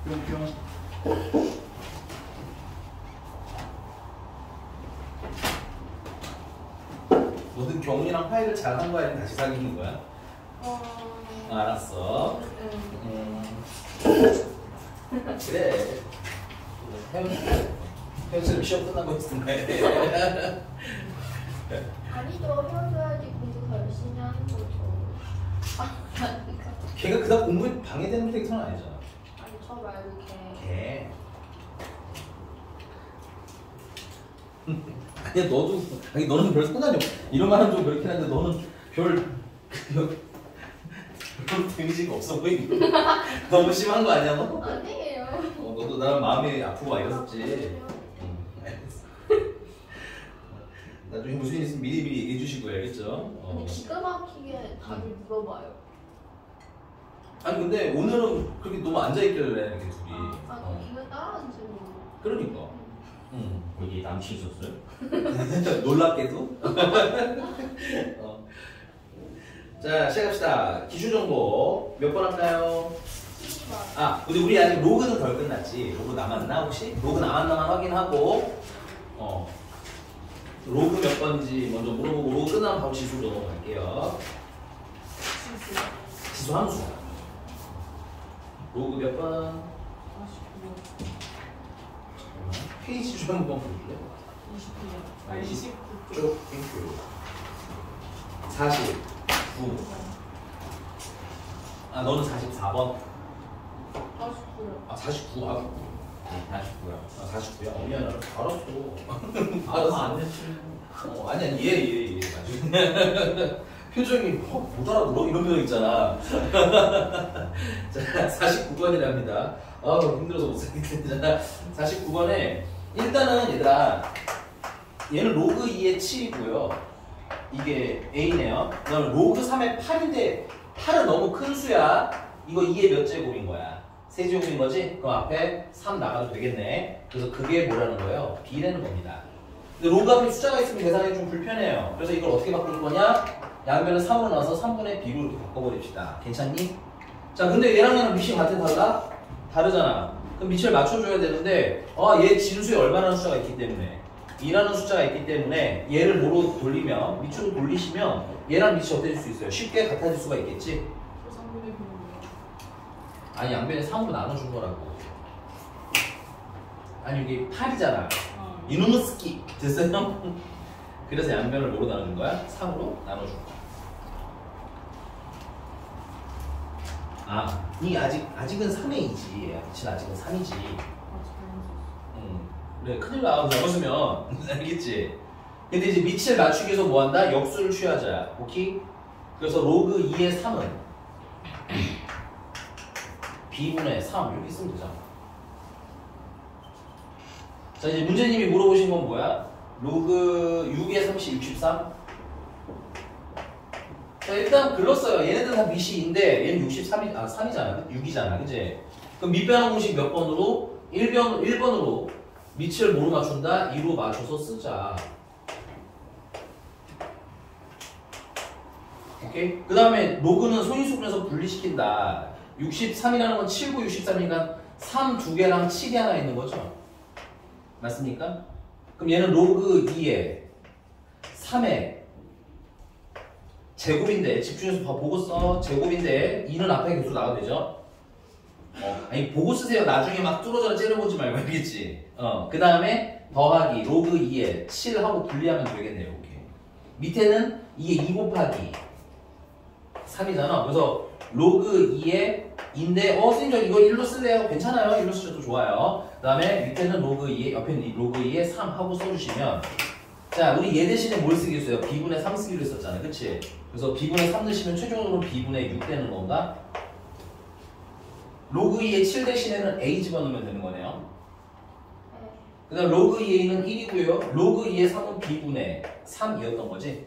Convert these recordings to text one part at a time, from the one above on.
뿅뿅. 너는 경훈이랑 파이를 잘한 거야? 아니면 다시 사귀는 거야? 알았어. 그래. 헤어지면 시험 끝난 거 있었네. 아니죠. 헤어져야지 공부 더 열심히 하는 거죠. 걔가 그다음 공부에 방해되는 캐릭터는 아니잖아. 아니 저 말고 걔. 걔. 아니야 너도 아니 너는 별 상관이 없어. 이런 말은 좀 그렇긴 한데 너는 별 데미지가 없어 보이고 너무 심한 거 아니야 너? 아니에요. 너도 나랑 마음이 아프고 막 이랬었지. 알겠어. 나중에 무슨 일 있으면 미리미리 얘기해 주시고 알겠죠? 근데 기가 막히게 답을 물어봐요. 아니 근데 오늘은 그렇게 너무 앉아있길래 이렇게 둘이. 이거 따라하는지는. 그러니까. 여기 남친 있었어요? 놀랍게도. 자 시작합시다. 기출정보 몇 번 할까요? 근데 우리 아직 로그는 덜 끝났지. 로그 남았나 혹시? 로그 남았나만 확인하고 로그 몇 번인지 먼저 물어보고 로그 끝나면 바로 지수로 넘어갈게요. 지수 함수. 로그 몇 번? 페이지 좀 한번 볼게요. 29쪽. 쭉 땡큐. 49. 너는 44번. 49요. 49. 네, 49요. 49야. 미안해. 알았어. 알았어. 안 됐지. 아니 얘. 표정이 못 알아들어? 이런 표정 있잖아. 자, 49번이랍니다. 힘들어서 못 쓰겠네. 49번에 일단은 얘들아 얘는 로그 2의 7이고요. 이게 A네요. 그다음에 로그 3의 8인데 8은 너무 큰 수야. 이거 2의 몇 제곱인 거야? 세제곱인 거지? 그럼 앞에 3 나가도 되겠네. 그래서 그게 뭐라는 거예요? B라는 겁니다. 근데 로그 앞에 숫자가 있으면 계산이 좀 불편해요. 그래서 이걸 어떻게 바꿀 거냐? 양변을 3으로 나와서 3분의 B로 이렇게 바꿔버립시다. 괜찮니? 자, 근데 얘랑 얘랑 밑이 같아 달라? 다르잖아. 그럼 밑을 맞춰줘야 되는데 얘 진수에 얼마나 숫자가 있기 때문에 2라는 숫자가 있기 때문에 얘를 뭐로 돌리면 밑으로 돌리시면 얘랑 밑이 어때질 수 있어요? 쉽게 같아질 수가 있겠지? 3분의 9. 아니 양변에 3으로 나눠준 거라고. 아니 여기 8이잖아. 이놈의 스키 됐어요? 그래서 양변을 뭐로 나누는 거야? 3으로 나눠준 거야. 이 아직은 3A이지. 그치, 아직은 3이지. 그래, 큰일 나. 잘못으면 알겠지? 근데 이제 밑을 맞추기 위해서 뭐 한다? 역수를 취하자. 오케이? 그래서 로그 2의 3은 B분의 3 이렇게 쓰면 되잖아. 자, 이제 문제님이 물어보신 건 뭐야? 로그 6의 30, 63? 자, 일단 글렀어요. 얘네들 다 밑이인데 얘는 3이잖아. 6이잖아. 그치? 그럼 밑변환 공식 몇 번으로? 1번으로 밑을 뭐로 맞춘다? 2로 맞춰서 쓰자. 오케이? 그 다음에 로그는 소인수분해서 분리시킨다. 63이라는 건 7, 9, 63이니까 3 2개랑 7이 하나 있는 거죠? 맞습니까? 그럼 얘는 로그 2에 3에 제곱인데 집중해서 보고 써. 제곱인데 2는 앞에 계속 나가도 되죠? 아니 보고 쓰세요. 나중에 막 뚫어져라 째려보지 말고 알겠지? 그 다음에 더하기 로그 2에 7하고 분리하면 되겠네요. 이렇게. 밑에는 이게 2 곱하기 3이잖아. 그래서 로그 2에 인데 선생님 이거 1로 쓸래요? 괜찮아요. 1로 쓰셔도 좋아요. 그 다음에 밑에는 로그 2에 옆에는 로그 2에 3 하고 써주시면 자 우리 얘 대신에 뭘 쓰기로 했어요? B분의 3 쓰기로 했었잖아요. 그치? 그래서 B분의 3 넣으시면 최종적으로 B분의 6 되는 건가? 로그 2의 7 대신에는 A 집어넣으면 되는 거네요. 그 다음 로그 2A는 1이고요. 로그 2의 3은 B분의 3이었던 거지.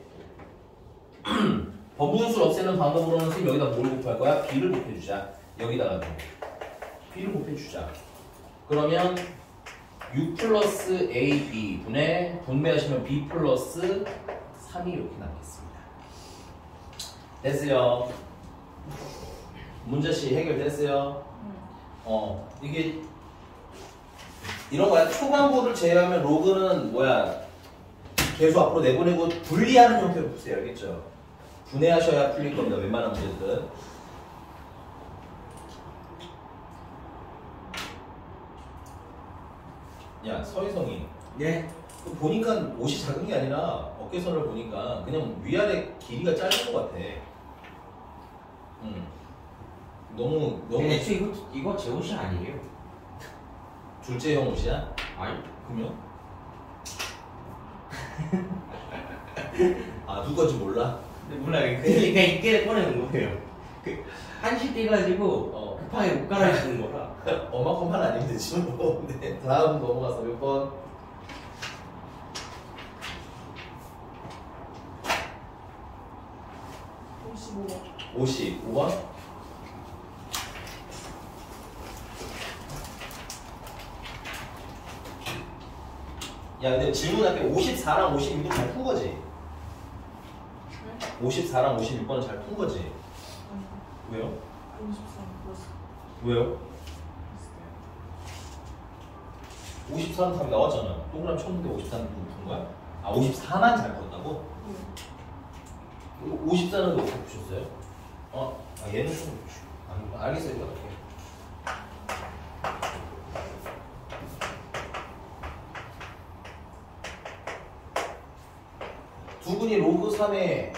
법분수를 없애는 방법으로는 선생님 여기다 뭘 곱할 거야? B를 곱해주자. 여기다가 B를 곱해주자. 그러면 6 플러스 AB 분의 분배하시면 B 플러스 3이 이렇게 남겠습니다. 됐어요. 문제시 해결됐어요? 이게 이런 거야. 초반부를 제외하면 로그는 뭐야? 계속 앞으로 내보내고 분리하는 형태로 푸세요. 알겠죠? 분해하셔야 풀릴 겁니다. 웬만한 문제들은. 야, 서희성이. 네. 보니까 옷이 작은 게 아니라 어깨선을 보니까 그냥 위아래 길이가 짧은 것 같아. 너무 애초에 이거 제 옷이 아니에요. 둘째 형 옷이야? 아니. 그러면? 아, 누군지 몰라? 근데 몰라. 그러니까 이게 꺼내는 거예요. 한시 떼가지고 급하게 옷 갈아입는 거라. 엄마 것만 아니면 되지 뭐. 네, 다음 넘어가서 몇 번? 55번? 야, 근데 질문할게. 54랑 56은 잘 푼 거지? 54랑 56번은 잘 푼 거지? 왜요? 53 플러스. 왜요? 54는 답이 나왔잖아. 동그라미 쳤는데 53은 푼 거야? 아, 54만 잘 풀었다고? 54는 어떻게 푸셨어요? 얘는 좀 알겠어요. 이거 어떻게? 두 분이 로그 3의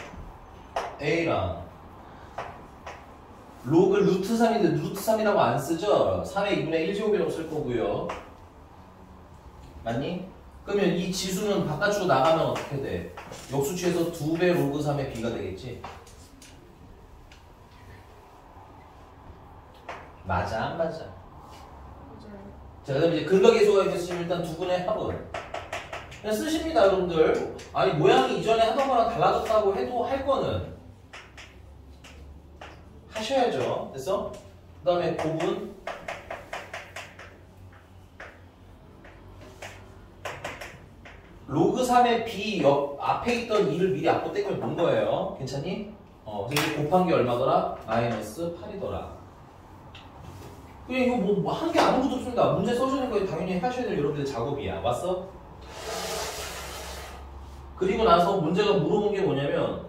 A랑 로그 루트 3인데 루트 3이라고 안 쓰죠? 3의 2분의 1제곱이라고 쓸 거고요. 맞니? 그러면 이 지수는 바깥으로 나가면 어떻게 돼? 역수치에서 2배 로그 3의 B가 되겠지? 맞아, 안 맞아? 맞아요. 자, 그 다음에 이제 근각계수가 있으면 일단 두 분의 합은 그냥 쓰십니다, 여러분들. 아니, 모양이 이전에 하던 거랑 달라졌다고 해도 할 거는 하셔야죠. 됐어? 그 다음에 곱은 로그 3의 B 옆 앞에 있던 2를 미리 앞으로 떼면 본 거예요. 괜찮니? 그래서 곱한 게 얼마더라? 마이너스 8이더라. 그냥 이거 뭐 한 게 아무것도 없습니다. 문제 써주는 거 당연히 하셔야 될 여러분들 작업이야. 왔어? 그리고 나서 문제가 물어본 게 뭐냐면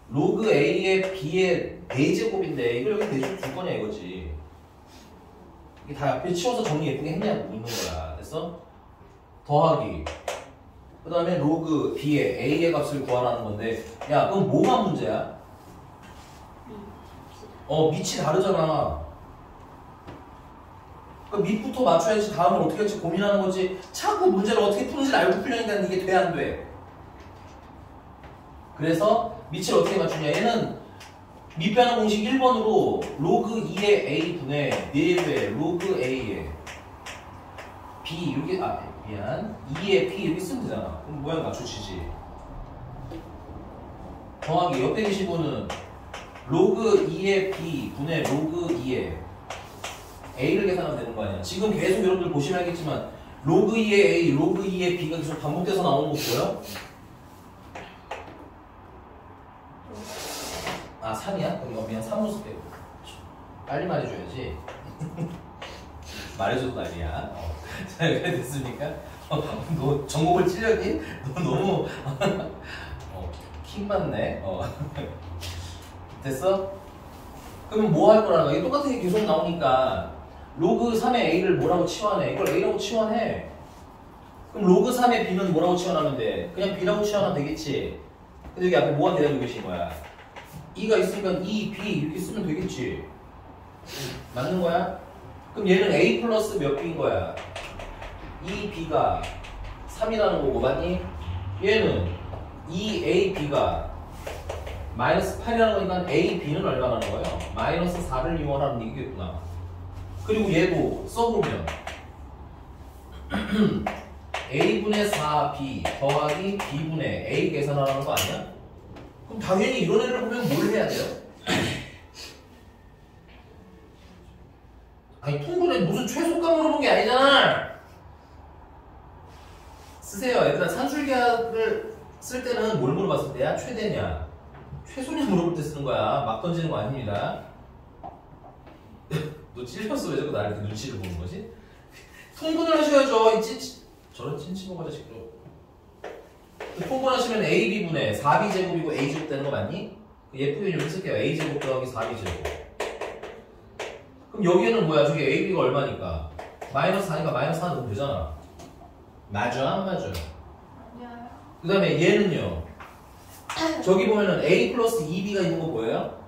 로그 A의 B의 4제곱인데 이걸 여기 4제곱 줄 거냐 이거지. 이게 다 앞에 치워서 정리 예쁘게 했냐고 묻는 거야. 됐어? 더하기 그 다음에 로그 B의 A의 값을 구하라는 건데 야 그럼 뭐가 문제야? 밑이 다르잖아. 그 밑부터 맞춰야지 다음을 어떻게 할지 고민하는 거지. 자꾸 문제를 어떻게 푸는지 알고 풀려니까 이게 돼 안 돼? 그래서 밑을 어떻게 맞추냐. 얘는 밑변환 공식 1번으로 로그 2의 A분의 4배 로그 A의 B 이렇게 미안 2의 P 이렇게 쓰면 되잖아. 그럼 모양 맞춰지지. 더하기 옆에 계신 분은 로그 2의 B 분의 로그 2의 A를 계산하면 되는 거 아니야. 지금 계속 여러분들 보시면 알겠지만 로그 2의 A, 로그 2의 B가 계속 반복돼서 나오는 거 보여요? 아 3이야? 그럼 미안 3으로 쓸게. 빨리 말해줘야지. 말해줘도 난리야. 자 여기가 됐습니까? 너 전곡을 찔려니? 너 너무 킹 받네. 됐어? 그러면 뭐 할 거라는 거야? 이게 똑같은 게 계속 나오니까 로그 3의 A를 뭐라고 치환해? 이걸 A라고 치환해. 그럼 로그 3의 B는 뭐라고 치환하면 돼? 그냥 B라고 치환하면 되겠지. 근데 여기 앞에 뭐가 대답이 계신 거야? 2가 있으니까 2, B 이렇게 쓰면 되겠지. 맞는 거야? 그럼 얘는 A 플러스 몇 B인 거야? 2B가 3이라는 거고 맞니? 얘는 2AB가 마이너스 8이라는 거니까 AB는 얼마라는 거예요? 마이너스 4를 이용하라는 얘기겠구나. 그리고 얘도 써보면 A분의 4B 더하기 B분의 A 계산하라는 거 아니야? 그럼 당연히 이런 애를 보면 뭘 해야 돼요? 아니 통분에 무슨 최소값 물어본 게 아니잖아. 쓰세요. 얘들아 산술계학을 쓸 때는 뭘 물어봤을 때야? 최대냐? 최소냐 물어볼 때 쓰는 거야. 막 던지는 거 아닙니다. 너 찔렸어 왜 자꾸 나한테 눈치를 보는 거지? 통분을 하셔야죠. 저런 찐치모가 자식도. 통분하시면 AB분의 4B제곱이고 A제곱 되는 거 맞니? 예쁘게 이렇게 쓸게요. A제곱 더하기 4B제곱. 그럼 여기에는 뭐야? 저기 AB가 얼마니까? 마이너스 4니까 마이너스 4 넣으면 되잖아. 맞아? 안 맞아? 아니야. 그 다음에 얘는요. 저기 보면은 A 플러스 2B가 있는 거 보여요?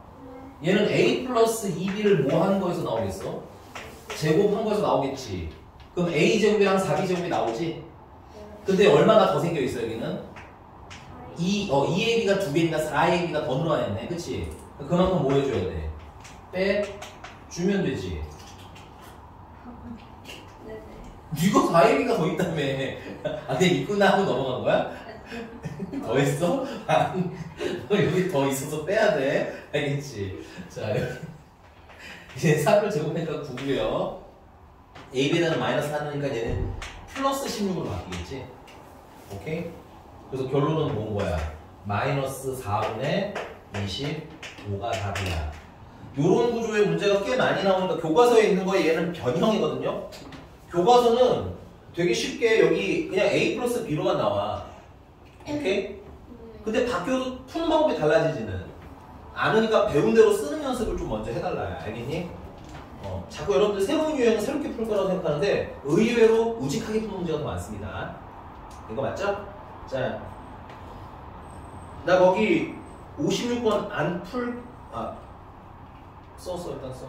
얘는 A 플러스 2B를 뭐 하는 거에서 나오겠어? 제곱한 거에서 나오겠지. 그럼 A제곱이랑 4B제곱이 나오지? 근데 얼마가 더 생겨 있어 여기는? 2AB가 2개니까 4AB가 더 늘어났네. 그치? 그만큼 뭐 해줘야 돼? 빼? 주면 되지. 네네. 네가 4AB가 더 있다며. 아, 내 있구나 하고 넘어간 거야? 더 있어? 아, 너 여기 더 있어서 빼야 돼. 알겠지? 자, 여기. 이제 4를 제곱하니까 9고요. AB에다가 마이너스 4넣으니까 얘는 플러스 16으로 바뀌겠지? 오케이? 그래서 결론은 뭔 거야? 마이너스 4분의 25가 답이야. 요런 구조의 문제가 꽤 많이 나오니까 교과서에 있는 거에 얘는 변형이거든요? 교과서는 되게 쉽게 여기 그냥 A 플러스 B로만 나와. 오케이? 근데 바뀌어도 푸는 방법이 달라지지는 않으니까 배운 대로 쓰는 연습을 좀 먼저 해달라. 알겠니? 자꾸 여러분들 새로운 유형은 새롭게 풀 거라고 생각하는데 의외로 우직하게 푸는 문제가 더 많습니다. 이거 맞죠? 자, 나 거기 56번 안 썼어. 일단 써.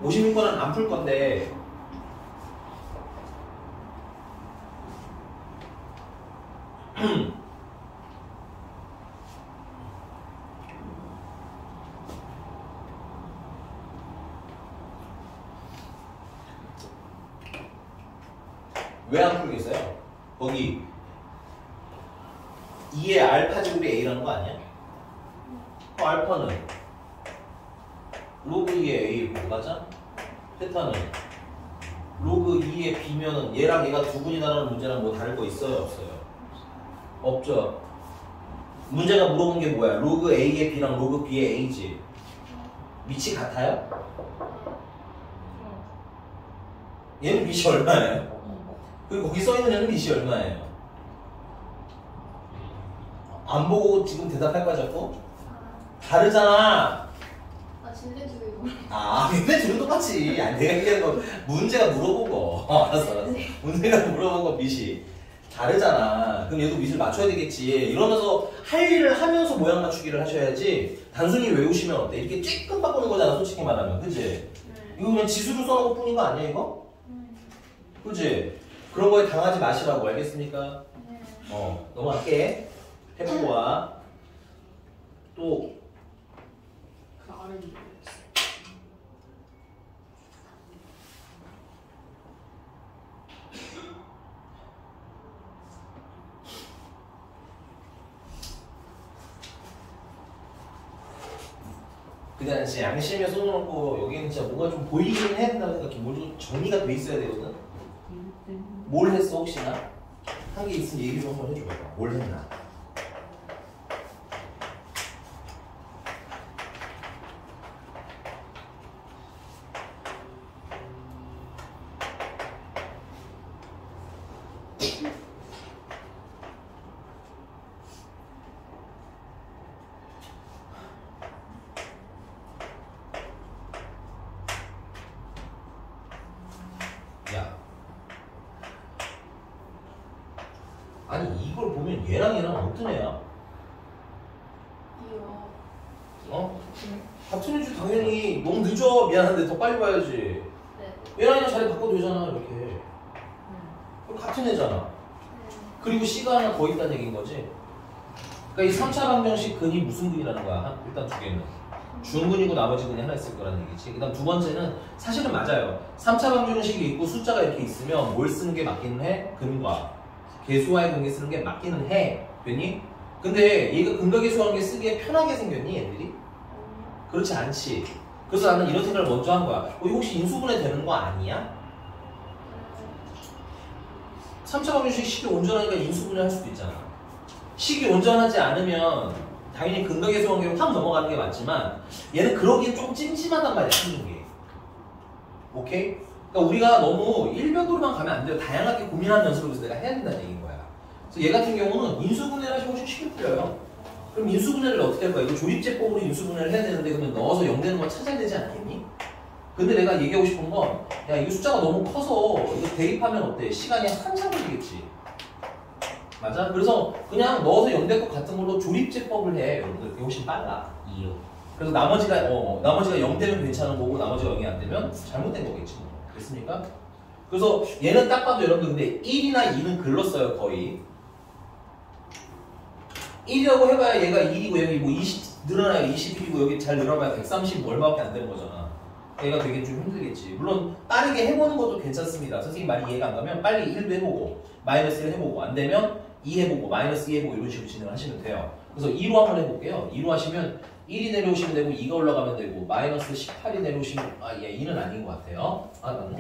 56번은 안 풀 건데 왜 안 풀겠어요? 거기 2의 알파 제곱이 A라는 거 아니야? 그 알파는 로그 2의 A고 맞아? 세타는 로그 2의 B면은 얘랑 얘가 두 분이다라는 문제랑 뭐 다를 거 있어요? 없어요? 없죠. 문제가 물어본 게 뭐야? 로그 A의 B랑 로그 B의 A지. 밑이 같아요? 얘는 밑이 얼마예요? 그리고 거기 써있는 애는 밑이 얼마예요? 안 보고 지금 대답할 거야 자꾸? 다르잖아. 진짜 두개 근데 둘은 똑같지. 아니, 내가 얘기하는 건 문제가 물어보고 알았어. 문제가 물어본 건 밑이 다르잖아. 그럼 얘도 밑을 맞춰야 되겠지. 이러면서 할 일을 하면서 모양 맞추기를 하셔야지. 단순히 외우시면 어때? 이렇게 쬐끔 바꾸는 거잖아, 솔직히 말하면. 그치? 이거 그냥 지수로 써놓은 것 뿐인 거 아니야, 이거? 그치? 그런 거에 당하지 마시라고. 알겠습니까? 넘어갈게. 해보고 와. 또 그 아래 있는 그냥 진짜 양심에 손을 얹고 여기는 진짜 뭔가 좀 보이긴 해야 된다고 생각해. 뭘 좀 정리가 돼 있어야 되거든. 뭘 했어 혹시나? 한 게 있으면 얘기 좀 한번 해줘봐. 뭘 했나? 아니 이걸 보면 얘랑 얘랑 어떤 애야? 같은 애지 당연히. 너무 늦어. 미안한데 더 빨리 봐야지. 얘랑 얘랑 자리 바꿔도 되잖아 이렇게. 그럼 같은 애잖아. 그리고 C가 하나 더 있다는 얘기인 거지. 그러니까 이 3차 방정식 근이 무슨 근이라는 거야? 일단 두 개는 중근이고 나머지 근이 하나 있을 거라는 얘기지. 그 다음 두 번째는 사실은 맞아요. 3차 방정식이 있고 숫자가 이렇게 있으면 뭘 쓰는 게 맞기는 해? 근과 계수와의 관계 쓰는 게 맞기는 해. 됐니? 근데 얘가 근과 계수하는 게 쓰기에 편하게 생겼니 얘들이? 그렇지 않지. 그래서 나는 이런 생각을 먼저 한 거야. 이거 혹시 인수분해 되는 거 아니야? 3차 방정식 식이 온전하니까 인수분해 할 수도 있잖아. 식이 온전하지 않으면 당연히 근각계수 관계로 확 넘어가는 게 맞지만 얘는 그러기엔 좀 찜찜하단 말이야, 쓰는 게. 오케이? 그러니까 우리가 너무 일변도로만 가면 안 돼요. 다양하게 고민하는 연습을 그래서 내가 해야 된다는 얘기인 거야. 그래서 얘 같은 경우는 인수분해를 하시면 훨씬 쉽게 풀려요. 그럼 인수분해를 어떻게 할 거야? 이거 조립제법으로 인수분해를 해야 되는데 그러면 넣어서 0 되는 거 찾아야 되지 않겠니? 근데 내가 얘기하고 싶은 건 야, 이거 숫자가 너무 커서 이거 대입하면 어때? 시간이 한참 걸리겠지. 맞아? 그래서 그냥 넣어서 0 될 것 같은 걸로 조립제법을 해. 여러분들 그게 훨씬 빨라. 2요. 그래서 나머지가 0 되면 괜찮은 거고 나머지가 0이 안 되면 잘못된 거겠지. 뭐. 됐습니까? 그래서 얘는 딱 봐도 여러분들 근데 1이나 2는 글렀어요 거의. 1이라고 해봐야 얘가 1이고 여기 뭐 20 늘어나요 21이고 여기 잘 늘어나야 130 얼마밖에 안 되는 거잖아. 얘가 되게 좀 힘들겠지. 물론 빠르게 해보는 것도 괜찮습니다. 선생님 말이 이해가 안 가면 빨리 1도 해보고 마이너스 1 해보고 안 되면 2 해보고 마이너스 2 해보고 이런 식으로 진행을 하시면 돼요. 그래서 2로 한번 해볼게요. 2로 하시면 1이 내려오시면 되고 2가 올라가면 되고 마이너스 18이 내려오시면 얘 2는 아닌 것 같아요. 맞나?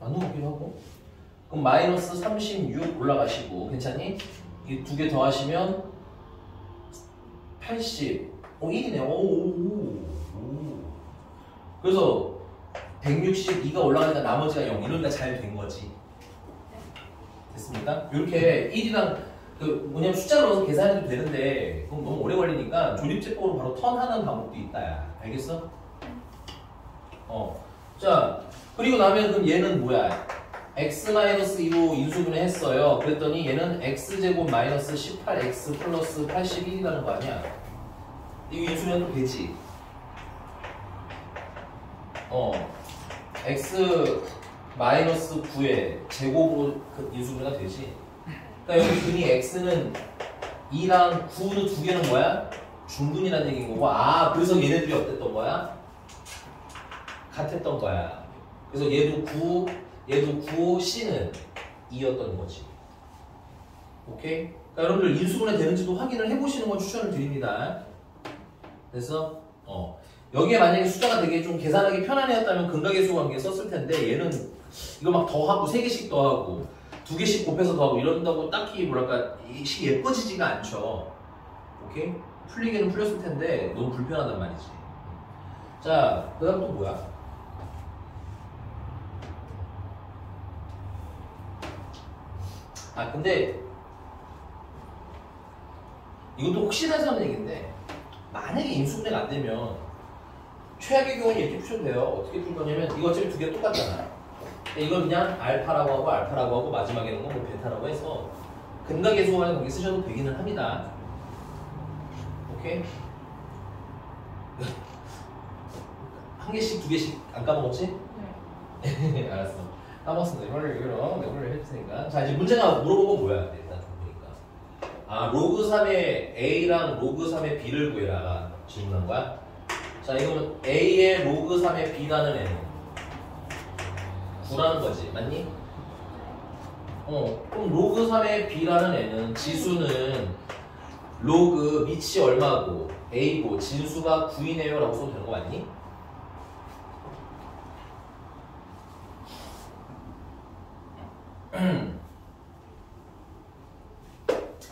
맞는 것 같기도 하고. 그럼 마이너스 36 올라가시고 괜찮니? 이 두 개 더하시면 80 1이네. 오. 그래서 162가 올라가니까 나머지가 0 이러니까 잘 된 거지. 됐습니까? 이렇게 1이랑 뭐냐면 숫자로 넣어서 계산해도 되는데 그럼 너무 오래 걸리니까 조립제법으로 바로 턴하는 방법도 있다. 야. 알겠어? 자 그리고 나면 그럼 얘는 뭐야? x-2로 인수분해 했어요. 그랬더니 얘는 x제곱 마이너스 18x 플러스 81이라는 거 아니야? 이거 인수분해도 되지? x 마이너스 9의 제곱으로 인수분해가 되지? 그러니까 여기 근이 x는 2랑 9는 두 개는 뭐야? 중근이라는 얘기인 거고 그래서 얘네들이 어땠던 거야? 같았던 거야. 그래서 얘도 9, C는 2였던 거지. 오케이? 그러니까 여러분들 인수분해 되는지도 확인을 해보시는 걸 추천을 드립니다. 그래서 여기에 만약에 숫자가 되게 좀 계산하기 편한 애였다면 근각계수 관계 썼을 텐데 얘는 이거 막 더하고 3개씩 더하고 2개씩 곱해서 더하고 이런다고 딱히 뭐랄까 예뻐지지가 않죠. 오케이? 풀리기는 풀렸을 텐데 너무 불편하단 말이지. 자, 그 다음 또 뭐야? 근데 이것도 혹시나 해서 하는 얘기인데 만약에 인수분해가 안 되면 최악의 경우는 이렇게 푸셔도 돼요. 어떻게 풀 거냐면 이거 어차피 두 개 똑같잖아. 이건 그냥 알파라고 하고 마지막에는 뭐 베타라고 해서 근각계수와의 관계 쓰셔도 되기는 합니다. 오케이? 한 개씩 두 개씩 안 까먹었지? 네. 알았어. 까먹었습니다. 이걸 해주니까. 자 이제 문제가 물어본 건 뭐야? 일단 보니까 로그 3의 A랑 로그 3의 B를 구해라 질문한 거야. 자 이거는 A의 로그 3의 B라는 애는 9라는 거지. 맞니? 그럼 로그 3의 B라는 애는 지수는 로그 밑이 얼마고 A고 진수가 9이네요 라고 써도 되는 거 맞니?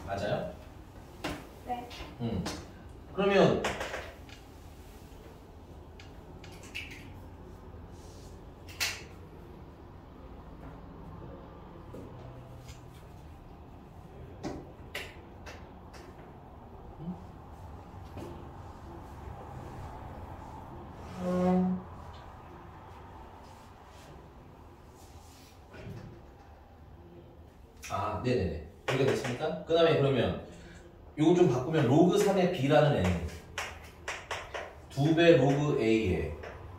맞아요? 네. 그러면 네네네. 이해가 됐습니까? 그 다음에 그러면 요거 좀 바꾸면 로그 3의 B라는 애는 2배 로그 A에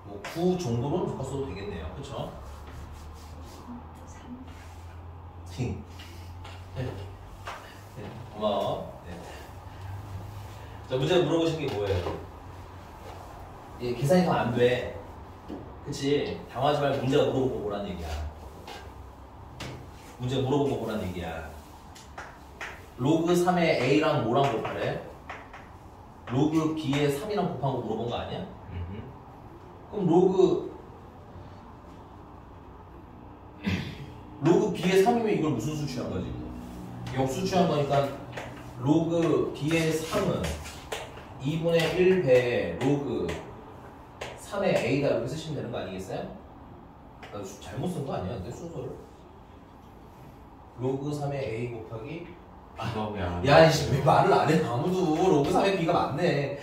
뭐 9 정도로 바꿔써도 되겠네요. 그쵸? 네. 고마워. 네. 자, 문제 물어보신 게 뭐예요? 계산이 더 안 돼. 그치? 당하지 말고 문제가 물어보고 오라는 얘기야. 문제 물어보고 오라는 얘기야. 로그 3에 A랑 뭐랑 곱하래? 로그 B에 3이랑 곱한 거 물어본 거 아니야? 그럼 로그 B에 3이면 이걸 무슨 수 취한 거지? 역수 취한 거니까 로그 B의 3은 2분의 1배 로그 3의 A다 이렇게 쓰시면 되는 거 아니겠어요? 나 잘못 쓴 거 아니야? 내 순서를 로그 3의 A 곱하기 B가 왜안 야 이씨 왜 말을 안 해? 아무도 로그 3의 B가 맞네.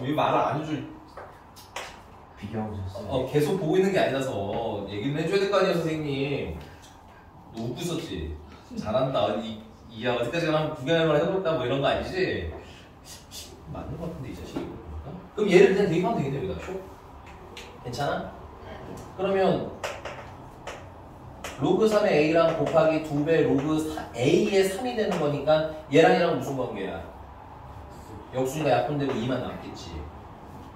왜 말을 안 해줄 B가 오셨어요? 계속 보고 있는 게 아니라서 얘기를 해줘야 될 거 아니에요 선생님. 너 웃고 있었지? 잘한다. 이야 어디까지 가면 구경을 해볼까 뭐 이런 거 아니지? 맞는 거 같은데 이 자식이. 그럼 얘를 그냥 대입하면 되겠네 여기다 쇼? 괜찮아? 그러면 로그 3의 A랑 곱하기 2배 로그 A의 3이 되는 거니까 얘랑 얘랑 무슨 관계야? 역순이가 약분되고 2만 남겠지.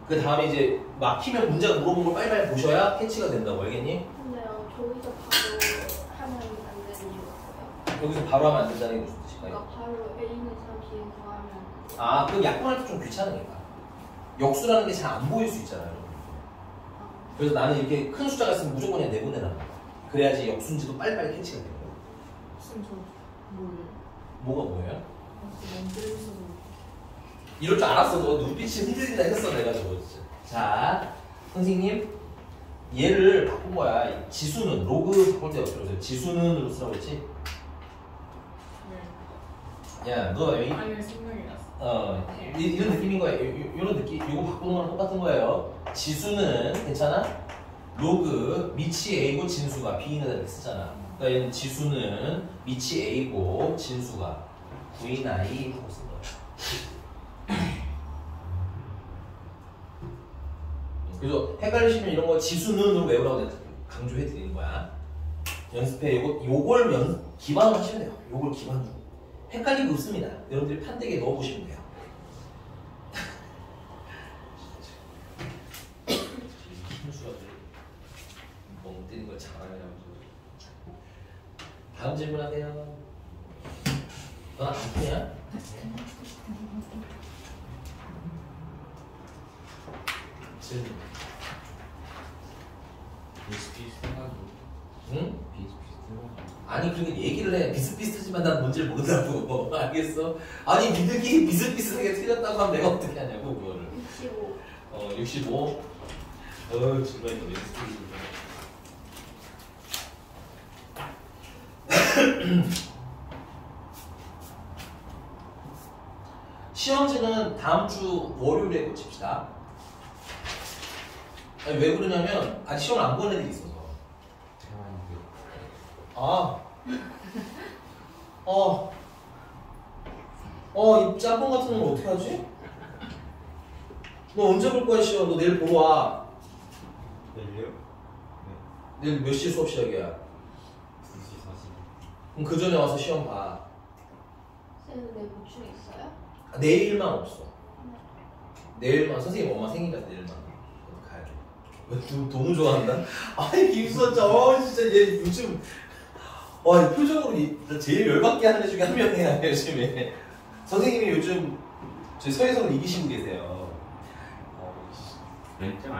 그 다음에 이제 막히면 문제가 물어본 걸 빨리빨리 보셔야 캐치가 된다고 알겠니? 근데요, 저기서 바로 하면 안 되는 이유가 뭐예요? 여기서 바로 하면 안 된다는 게 무슨 뜻일까요? 그러니까 바로 A는 3, B는 구하면 아, 그럼 약분할 때 좀 귀찮으니까. 역수라는 게 잘 안 보일 수 있잖아요. 그래서 나는 이렇게 큰 숫자가 있으면 무조건 그냥 내보내라는 거야. 그래야지 역수인지도 빨리빨리 캐치가 되는 거야. 무슨 저 몰래 뭐가 뭐예요? 멈들면서 이럴 줄 알았어. 너 눈빛이 흔들리다 했어 내가 저거 진짜. 자, 선생님 얘를 바꾼 거야. 지수는 로그 바꿀 때 어떻게 하세요? 지수는으로 쓰라고 했지? 야, 너 왜? 아니면 생각이 났어. 이런 느낌인 거야. 이런 느낌. 이거 바꾸는 거랑 똑같은 거예요. 지수는 괜찮아? 로그 미치 A고 진수가 B는 이렇게 쓰잖아. 그러니까 얘는 지수는 미치 A고 진수가 9인 I 하고 쓴 거야. 그래서 헷갈리시면 이런 거 지수는으로 외우라고 내가 강조해 드리는 거야. 연습해. 요걸 기반으로 하시면 돼요. 요걸 기반으로. 헷갈린 거 없습니다. 여러분들이 판때기에 넣어보시면 돼요. 멍 때리는 걸 잘하냐고. 다음 질문하세요. 넌 아프냐? 질문. 비슷비슷해가지고. 응? 비슷비슷해가지고. 아니 그러니까 얘기를 해. 비슷비슷하지만 난 문제를 모른다고. 알겠어? 아니 니들끼리 비슷비슷하게 틀렸다고 하면 내가 어떻게 하냐고 그거를. 65. 65. 정말 이거 왜 시험지는 다음 주 월요일에 고칩시다. 아니, 왜 그러냐면 아직 시험을 안 본 애들이 있어서. 이 짬뽕 같은 건 어떻게 하지? 너 언제 볼 거야 시험? 너 내일 보러 와. 내일요? 내일 몇 시에 수업 시작이야? 2시 40분. 그럼 그 전에 와서 시험 봐. 쌤은 내 보충 있어요? 내일만 없어. 내일만 선생님 엄마 생일이라서 내일만 가야 돼. 왜 너무 좋아한다? 아니 김수아 진짜 얘 요즘 표정으로 제일 열받게 하는 애 중에 한 명이야 요즘에. 선생님이 요즘 저희 서해성을 이기시고 계세요.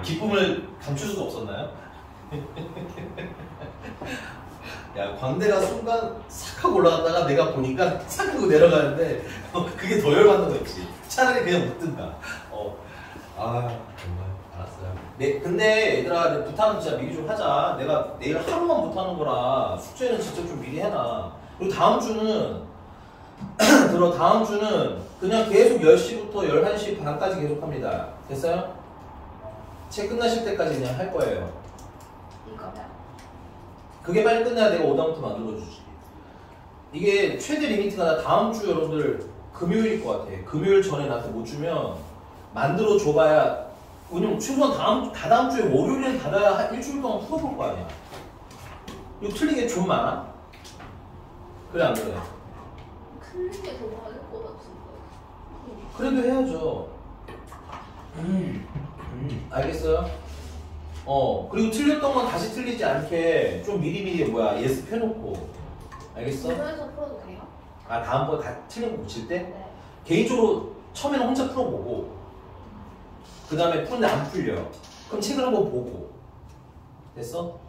기쁨을 감출 수가 없었나요? 야 광대가 순간 싹 하고 올라갔다가 내가 보니까 싹 하고 내려가는데 그게 더 열받는 거 있지. 차라리 그냥 못 든다. 정말 알았어요. 네, 근데 얘들아 부탁은 진짜 미리 좀 하자. 내가 내일 하루만 못하는 거라 숙제는 진짜 좀 미리 해놔. 그리고 다음 주는 다음 주는 그냥 계속 10시부터 11시 반까지 계속 합니다. 됐어요? 책 끝나실 때까지 그냥 할 거예요. 이거요? 그게 빨리 끝나야 내가 오다운트 만들어주지. 이게 최대 리미트가 다음 주 여러분들 금요일일 것 같아. 금요일 전에 나한테 못 주면 만들어 줘봐야. 왜냐면 최소한 다다음 주에 월요일에 받아야 일주일 동안 풀어볼 거 아니야. 이거 틀린 게 좀 많아? 그래 안 그래? 틀린 게 더 많을 것 같은데. 그래도 해야죠. 알겠어요? 그리고 틀렸던 건 다시 틀리지 않게 좀 미리미리 예습 해놓고. 알겠어? 공부해서 풀어도 돼요? 다음번에 다 틀린 거 고칠 때? 네. 개인적으로 처음에는 혼자 풀어보고 그 다음에 푸는데 안 풀려. 그럼 책을 한번 보고. 됐어?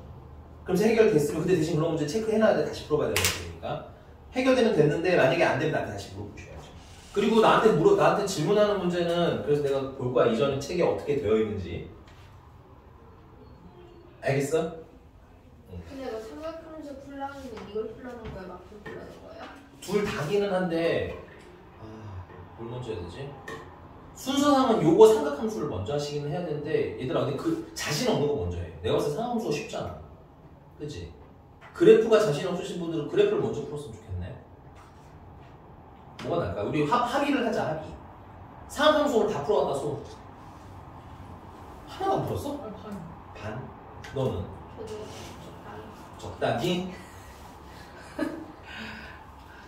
그럼 해결됐으면 그때 대신 그런 문제 체크해놔야 돼. 다시 풀어봐야 되는 거니까. 해결되면 됐는데 만약에 안 되면 나한테 다시 물어보셔야죠. 그리고 나한테 질문하는 문제는 그래서 내가 볼 거야. 이전에 책에 어떻게 되어 있는지. 알겠어? 근데 너 삼각형에서 풀라는 건 이걸 풀라는 거야? 막을 풀라는 거야? 둘 다기는 한데 뭘 먼저 해야 되지? 순서상은 요거 삼각함수를 먼저 하시기는 해야 되는데 얘들아 근데 그 자신 없는 거 먼저 해. 내가 봤을 때 삼각함수가 쉽잖아. 그치? 그래프가 자신 없으신 분들은 그래프를 먼저 풀었으면 좋겠네. 뭐가 나을까? 우리 합의를 하자. 합의. 삼각함수를 다 풀어왔다 소. 하나도 안 풀었어? 반. 반? 너는? 저도 적당히?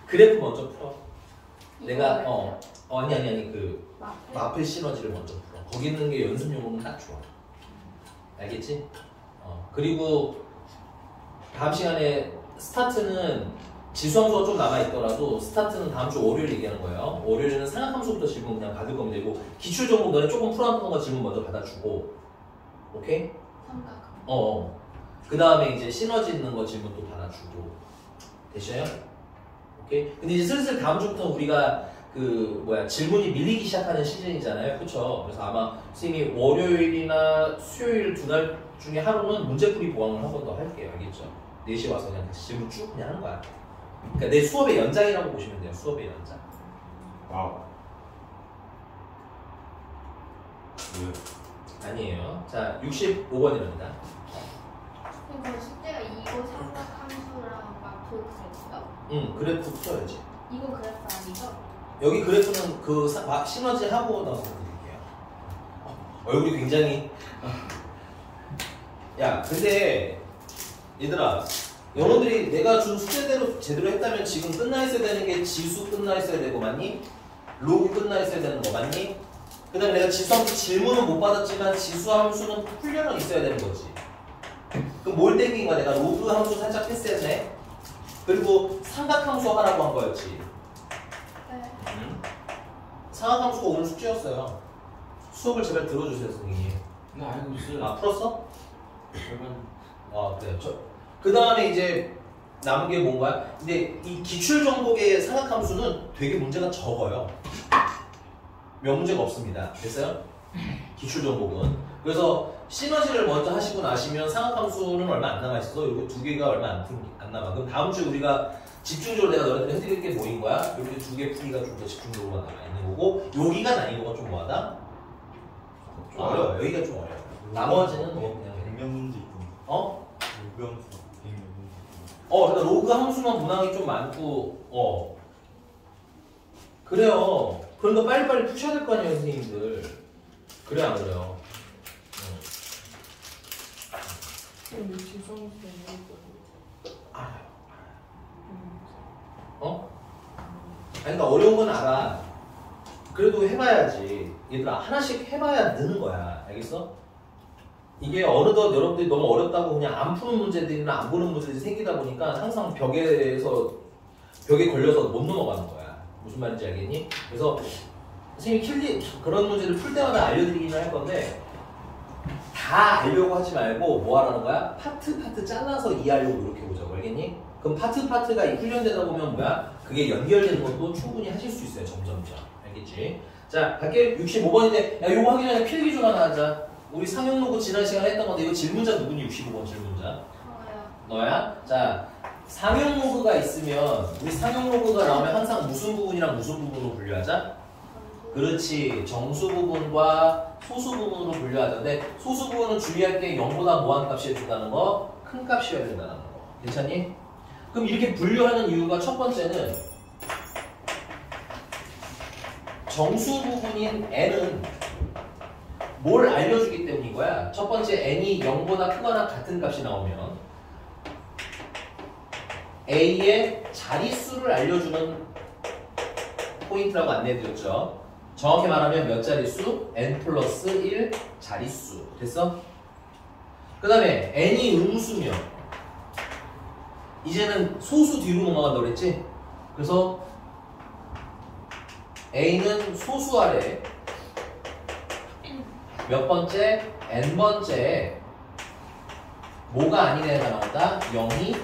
그래프 먼저 풀어. 내가 아니 그 마플 시너지를 먼저 풀어. 거기 있는 게 연습 용어는 딱 좋아. 알겠지? 그리고 다음 시간에 스타트는 지수함수가 좀 남아있더라도 스타트는 다음 주 월요일 얘기하는 거예요. 월요일에는 삼각함수부터 질문 그냥 받을 거면 되고 기출 정보 너네 조금 풀어놨던 거 질문 먼저 받아주고 오케이? 삼각함. 그 다음에 이제 시너지 있는 거 질문 또 받아주고 되셔요? 오케이? 근데 이제 슬슬 다음 주부터 우리가 질문이 밀리기 시작하는 시즌이잖아요. 그쵸? 그래서 아마 선생님이 월요일이나 수요일 두 날 중에 하루는 문제풀이 보강을 한 번 더 할게요. 알겠죠? 4시에 와서 그냥 질문 쭉 그냥 하는 거야. 그러니까 내 수업의 연장이라고 보시면 돼요. 수업의 연장. 와우. 아니에요. 자, 65번입니다. 그럼 숙제가 이거 삼각함수랑 마플 그랬어? 그래프 풀어야지. 이거 그래프 아니죠? 여기 그래프는 그 시너지 하고 나서 드릴게요. 얼굴이 굉장히 야 근데 얘들아 영어들이 내가 준 숙제대로 제대로 했다면 지금 끝나 있어야 되는 게 지수 끝나 있어야 되고 맞니? 로그 끝나 있어야 되는 거 맞니? 그 다음에 내가 지수함수 질문은 못 받았지만 지수함수는 풀려는 있어야 되는 거지. 그럼 뭘 땡긴 거야? 내가 로그 함수 살짝 패스했네. 그리고 삼각함수 하라고 한 거였지. 네. 삼각함수가 오늘 숙제였어요. 수업을 제발 들어주세요 선생님. 나 알고 있어요. 풀었어? 절반. 그래. 그 다음에 이제 남은 게 뭔가? 근데 이 기출정복의 삼각함수는 되게 문제가 적어요. 몇 문제가 없습니다. 됐어요? 기출정복은. 그래서 시너지를 먼저 하시고 나시면 삼각함수는 얼마 안 남아있어. 이거 두 개가 얼마 안 남아. 그럼 다음 주에 우리가 집중적으로 내가 너희들 해드릴 게 뭐인 거야? 여기 두 개 풀기가 좀 더 집중적으로 남아있는 거고 여기가 난이도가 좀 뭐하다? 좀 어려워요. 여기가 좀 어려워요. 나머지는 뭐 그냥 백면 문제 있고. 로그 함수 100면 문제 있고. 그러니까 로그 함수만 문항이 좀 많고 그래요. 그러니까 빨리빨리 푸셔야 될 거 아니에요 선생님들. 그래 안 그래요? 근데 지수함수가 어려울 알아요. 거예요. 아니 그러니까 어려운 건 알아. 그래도 해봐야지. 얘들아 하나씩 해봐야 느는 거야. 알겠어? 이게 어느덧 여러분들이 너무 어렵다고 그냥 안 푸는 문제들이나 안 보는 문제들이 생기다 보니까 항상 벽에 걸려서 못 넘어가는 거야. 무슨 말인지 알겠니? 그래서 선생님이 그런 문제를 풀 때마다 알려드리기는 할 건데 다 알려고 하지 말고 뭐 하라는 거야? 파트 잘라서 이해하려고 이렇게 보자고. 알겠니? 그럼 파트가 훈련되다 보면 뭐야? 그게 연결되는 것도 충분히 하실 수 있어요. 점점점. 알겠지? 자, 갈게 65번인데 야 요거 하기 전에 필기 좀 하나 하자. 우리 상용 로그 지난 시간에 했던 건데 이거 질문자 누구니? 65번 질문자. 너야? 자, 상용 로그가 있으면 우리 상용 로그가 나오면 항상 무슨 부분이랑 무슨 부분으로 분류하자? 그렇지. 정수 부분과 소수 부분으로 분류하던데 소수 부분은 주의할 게 0보다 뭐한 값이 해준다는 거, 큰 값이어야 된다는 거. 괜찮니? 그럼 이렇게 분류하는 이유가 첫 번째는 정수 부분인 n은 뭘 알려주기 때문인 거야. 첫 번째 n이 0보다 크거나 같은 값이 나오면 a의 자릿수를 알려주는 포인트라고 안내해드렸죠. 정확히 말하면 몇 자릿수? n 플러스 1 자릿수. 됐어? 그 다음에 n이 음수면 이제는 소수 뒤로 넘어간다고 그랬지? 그래서 a는 소수 아래 몇 번째? n번째에 뭐가 아닌 애가 나온다? 0이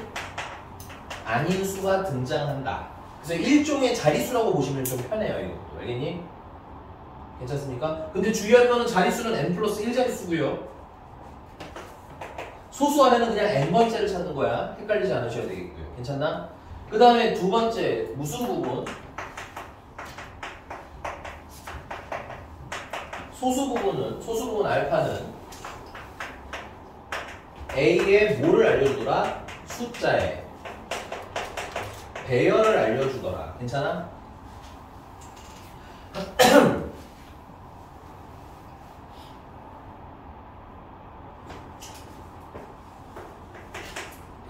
아닌 수가 등장한다. 그래서 일종의 자릿수라고 보시면 좀 편해요. 이것도. 알겠니? 괜찮습니까? 근데 주의할 거는 자릿수는 n 플러스 1자릿수고요. 소수 안에는 그냥 n번째를 찾는 거야. 헷갈리지 않으셔야 되겠고요. 괜찮나? 그 다음에 두 번째 무슨 부분? 소수 부분 알파는 A에 뭐를 알려주더라? 숫자에 배열을 알려주더라. 괜찮아?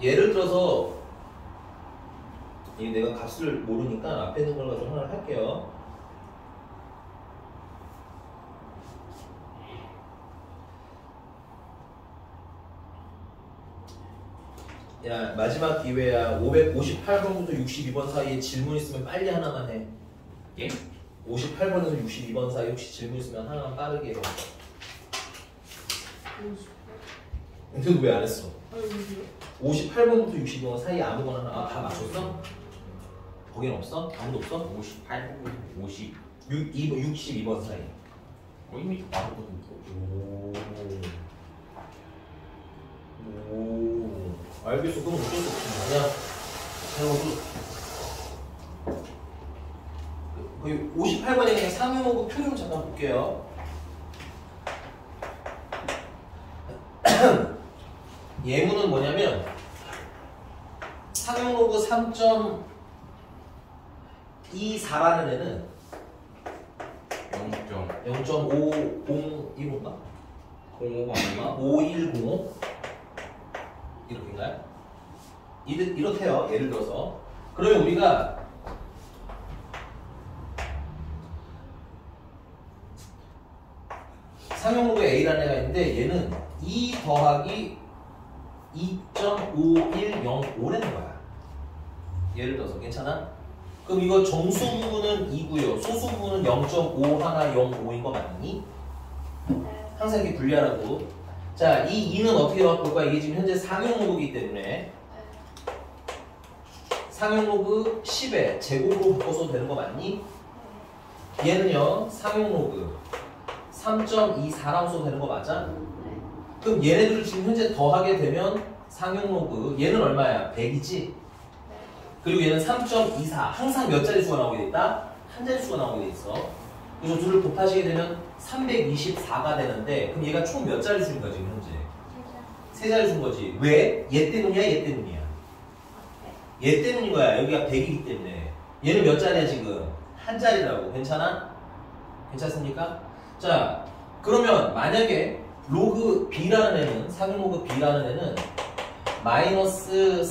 예를 들어서 이 내가 값을 모르니까 앞에 있는 걸 가지고 하나 할게요. 야, 마지막 기회야. 558번부터 62번 사이에 질문 있으면 빨리 하나만 해. 예? 58번에서 62번 사이 혹시 질문 있으면 하나만 빠르게 해. 근데 왜 안 했어? 58번부터 62번 사이 아무거나 하나. 다 맞췄어? 거긴 없어? 아무도 없어? 58분 50 62번 사이. 이미 많거든. 오, 알겠어. 그럼 어쩔 수 없지. 그냥 거기 58번에 그냥 상용어구 표 좀 잠깐 볼게요. 예문은 뭐냐면 상용로그 3.24라는 애는 0.501인가? 05가 아니나? 5105 이렇게인가요? 이렇대요. 예를 들어서 그러면 우리가 상용로그에 A라는 애가 있는데 얘는 2 더하기 2.5105라는 거야. 예를 들어서 괜찮아? 그럼 이거 정수 부분은 2고요. 소수 부분은 0.5105인 거 맞니? 항상 이렇게 분리하라고. 자, 이 2는 어떻게 바꿀 거야? 이게 지금 현재 상용로그이기 때문에 상용로그 10에 제곱으로 바꿔서 되는 거 맞니? 얘는요, 상용로그 3.24라고 써도 되는 거 맞아? 그럼 얘네들을 지금 현재 더하게 되면 상용로그 얘는 얼마야? 100이지? 그리고 얘는 3.24 항상 몇 자릿수가 나오게 돼 있다? 한 자릿수가 나오게 돼 있어. 그래서 둘을 곱하시게 되면 324가 되는데 그럼 얘가 총 몇 자릿수인 거지 현재? 세 자릿수인 거지. 왜? 얘 때문이야? 얘 때문이야? 얘 때문인 거야. 여기가 100이기 때문에. 얘는 몇 자리야 지금? 한 자리라고. 괜찮아? 괜찮습니까? 자, 그러면 만약에 로그 B라는 애는 상용로그 B라는 애는 마이너스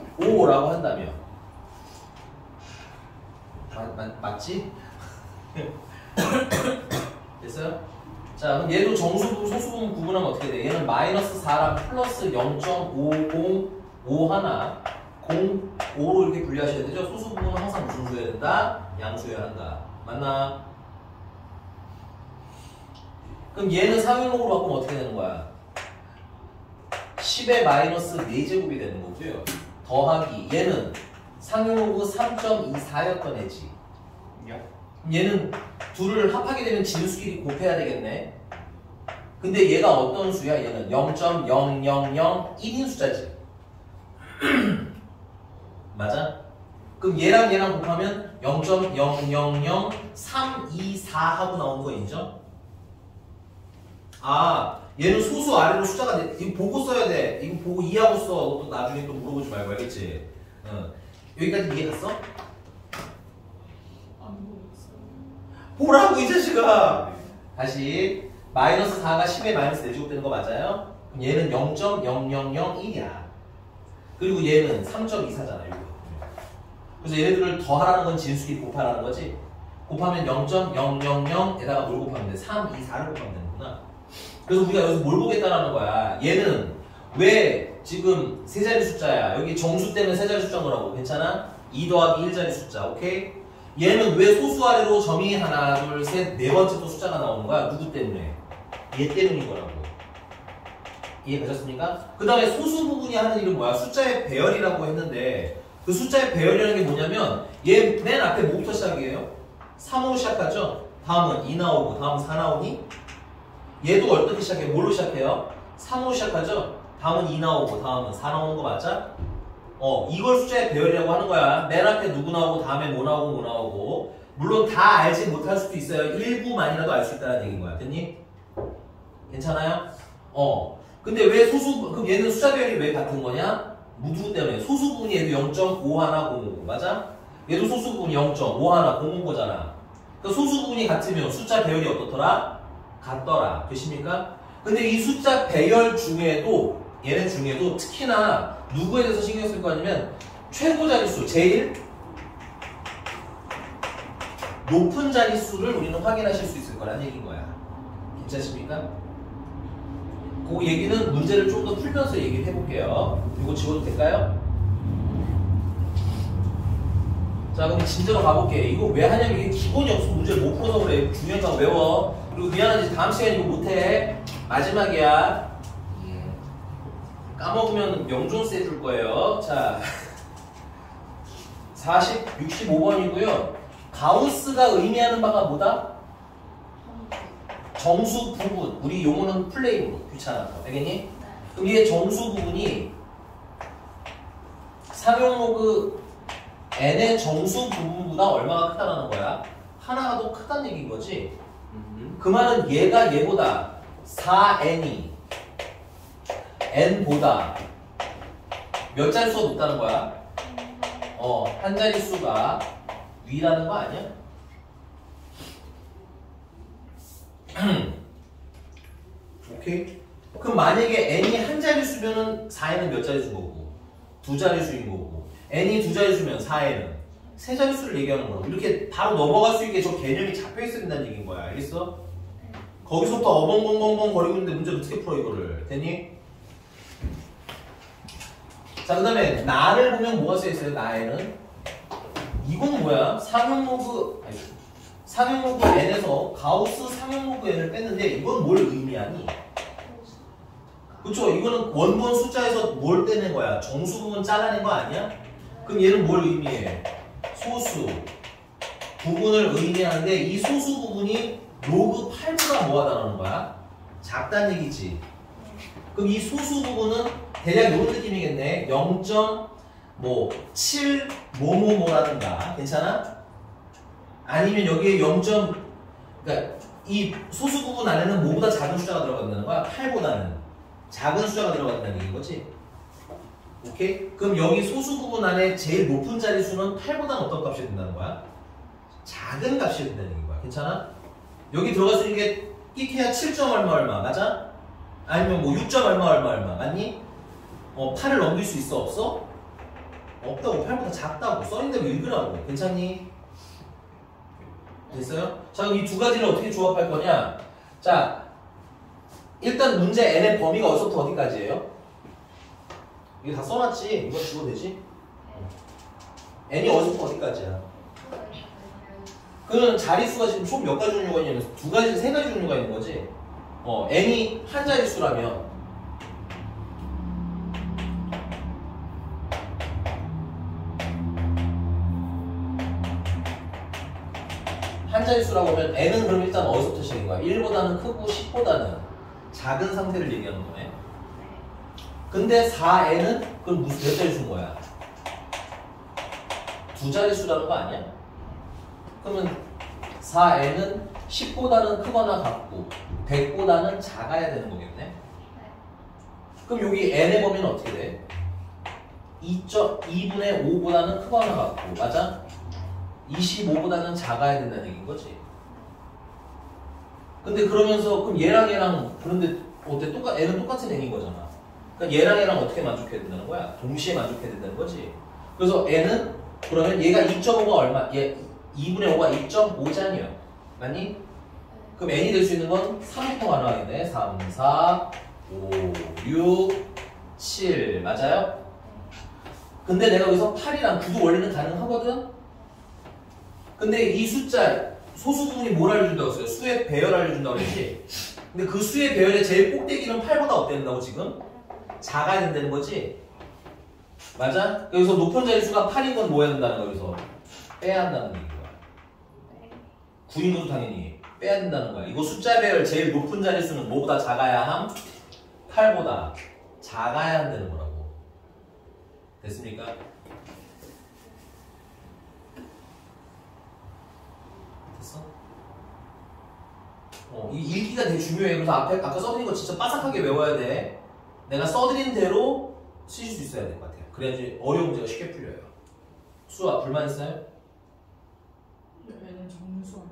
3.4895라고 한다면 맞지? 됐어요? 자, 그럼 얘도 정수부분, 소수부분 구분하면 어떻게 돼? 얘는 마이너스 4랑 플러스 0.505 05로 이렇게 분리하셔야 되죠? 소수부분은 항상 무슨 수여야 된다? 양수여야 한다. 맞나? 그럼 얘는 상용로그로 바꾸면 어떻게 되는 거야? 10의 마이너스 4제곱이 되는 거고요. 더하기 얘는 상용로그 3.24였던 애지. 얘는 둘을 합하게 되면 진수끼리 곱해야 되겠네. 근데 얘가 어떤 수야? 얘는 0.0001인 숫자지. 맞아? 그럼 얘랑 얘랑 곱하면 0.000324 하고 나오는 거 인정? 아, 얘는 소수 아래로 숫자가 이거 보고 써야 돼. 이거 보고 이해하고 써. 또 나중에 또 물어보지 말고 알겠지? 여기까지 이해 갔어? 보라고 이 자식아. 다시 마이너스 4가 10의 마이너스 4제곱 되는 거 맞아요? 그럼 얘는 0.0001이야. 그리고 얘는 3.24잖아. 여기. 그래서 얘네들을 더하라는 건 진수끼리 곱하라는 거지. 곱하면 0.000에다가 뭘 곱하면 돼? 3, 2, 4를 곱하면 되는구나. 그래서 우리가 여기서 뭘 보겠다라는 거야. 얘는 왜 지금 세 자리 숫자야? 여기 정수 때문에 세 자리 숫자인 거라고. 괜찮아? 2 더하기 1자리 숫자. 오케이? 얘는 왜 소수 아래로 점이 하나, 둘, 셋, 네 번째 또 숫자가 나오는 거야? 누구 때문에? 얘 때문인 거라고. 이해가셨습니까? 그 다음에 소수 부분이 하는 일은 뭐야? 숫자의 배열이라고 했는데 그 숫자의 배열이라는 게 뭐냐면 얘 맨 앞에 뭐부터 시작이에요? 3으로 시작하죠? 다음은 2 나오고 다음은 4 나오니? 얘도 어떻게 시작해요? 뭘로 시작해요? 3으로 시작하죠? 다음은 2 나오고 다음은 4 나오는 거 맞죠? 이걸 숫자의 배열이라고 하는 거야. 맨 앞에 누구 나오고 다음에 뭐 나오고 뭐 나오고. 물론 다 알지 못할 수도 있어요. 일부만이라도 알 수 있다는 얘기인 거야. 됐니? 괜찮아요? 근데 왜 그럼 얘는 숫자 배열이 왜 같은 거냐? 누구 때문에? 소수 부분이 얘도 0.5 하나 0 맞아? 얘도 소수 부분이 0.5 하나 0 거잖아. 그 소수 부분이 같으면 숫자 배열이 어떻더라? 같더라. 되십니까? 근데 이 숫자 배열 중에도 얘네 중에도 특히나 누구에 대해서 신경 쓸 거 아니면 최고 자릿수 제일 높은 자릿수를 우리는 확인하실 수 있을 거란 얘기인 거야. 괜찮습니까? 그 얘기는 문제를 좀 더 풀면서 얘기를 해볼게요. 이거 지워도 될까요? 자, 그럼 진짜로 가볼게. 이거 왜 하냐면 이게 기본이 없으면 문제를 못 풀어서 그래. 중요한 거 외워. 그리고 미안하지 다음 시간에 이거 못해. 마지막이야. 까먹으면 명존스 해줄 거예요. 자, 65번이고요. 가우스가 의미하는 바가 뭐다? 정수 부분. 우리 용어는 플레인 귀찮아. 알겠니? 그럼 이게 정수 부분이 상용로그 n의 정수 부분보다 얼마가 크다는 거야? 하나가 더 크다는 얘기인 거지. 그 말은 얘가 얘보다 4n이 n보다 몇 자릿수가 높다는 거야? 한 자릿수가 위라는 거 아니야? 오케이? 그럼 만약에 n이 한 자릿수면은 4n은 몇 자릿수인 거고? 두 자릿수인 거고. n이 두 자릿수면 4n은 세 자릿수를 얘기하는 거야. 이렇게 바로 넘어갈 수 있게 저 개념이 잡혀 있어야 된다는 얘기인 거야. 알겠어? 거기서부터 어벙벙벙벙 거리고 있는데 문제 어떻게 풀어 이거를? 됐니? 자, 그 다음에 나를 보면 뭐가 써있어요? 나에는 이건 뭐야? 상용로그 n에서 가우스 상용로그 n을 뺐는데 이건 뭘 의미하니? 그쵸? 이거는 원본 숫자에서 뭘 떼는 거야? 정수 부분 잘라낸 거 아니야? 그럼 얘는 뭘 의미해? 소수 부분을 의미하는데 이 소수 부분이 로그 8보다 뭐하다라는 거야? 작다는 얘기지. 그럼 이 소수 부분은 대략 이런 느낌이겠네. 0.7 뭐뭐뭐라든가 괜찮아? 아니면 여기에 그러니까 이 소수 부분 안에는 뭐보다 작은 숫자가 들어간다는 거야? 8보다는 작은 숫자가 들어간다는 얘기인 거지. 오케이? 그럼 여기 소수 부분 안에 제일 높은 자릿수는 8보다는 어떤 값이 된다는 거야? 작은 값이 된다는 얘기인 거야. 괜찮아? 여기 들어갈 수 있는 게 끼케야 7점 얼마 맞아? 아니면 뭐 6점 얼마 맞니? 8을 넘길 수 있어 없어? 없다고. 8보다 작다고. 써있는 대로 읽으라고. 괜찮니? 됐어요? 자, 그럼 이 두 가지를 어떻게 조합할 거냐? 자, 일단 문제 n의 범위가 어디서부터 어디까지예요? 이거 다 써놨지? 이거 주고 되지? n이 어디서부터 어디까지야? 그러면 자릿수가 지금 총 몇 가지 종류가 있냐면 두 가지, 세 가지 종류가 있는 거지? n이 한 자릿수라면 한 자릿수라고 하면 n은 그럼 일단 어디서부터 시작인 거야? 1보다는 크고 10보다는 작은 상태를 얘기하는 거네. 근데 4n은 그럼 무슨 몇 자릿수인 거야? 두 자릿수라는 거 아니야? 그러면 4n은 10보다는 크거나 같고 100보다는 작아야 되는 거겠네? 그럼 여기 n의 범위는 어떻게 돼? 2분의 5보다는 크거나 같고 맞아? 25보다는 작아야 된다는 얘기인 거지. 근데 그러면서 그럼 얘랑 그런데 어때? n은 똑같은 n인 거잖아. 그러니까 얘랑 어떻게 만족해야 된다는 거야? 동시에 만족해야 된다는 거지. 그래서 n은 그러면 얘가 2.5가 얼마? 얘 2분의 5가 2.5잔이야. 맞니? 그럼 n이 될 수 있는 건 3부터 가능하겠네. 3, 4, 5, 6, 7 맞아요? 근데 내가 여기서 8이랑 9도 원리는 가능하거든? 근데 이 숫자 소수 부분이 뭘 알려준다고 했어요? 수의 배열 알려준다고 했지? 근데 그 수의 배열의 제일 꼭대기는 8보다 어때야 된다고 지금? 작아야 된다는 거지? 맞아? 여기서 높은 자릿수가 8인 건 뭐 해야 된다는 거야? 여기서 빼야 한다는 얘기야. 9인 것도 당연히 빼야 된다는 거야. 이거 숫자 배열 제일 높은 자릿수는 뭐보다 작아야 함? 8보다 작아야 한다는 거라고. 됐습니까? 됐어? 이 읽기가 되게 중요해. 그래서 앞에 아까 써드린 거 진짜 바삭하게 외워야 돼. 내가 써드린 대로 쓰실 수 있어야 될 것 같아요. 그래야지 어려운 문제가 쉽게 풀려요. 수아 불만 있어요? 얘는 정수 아니야?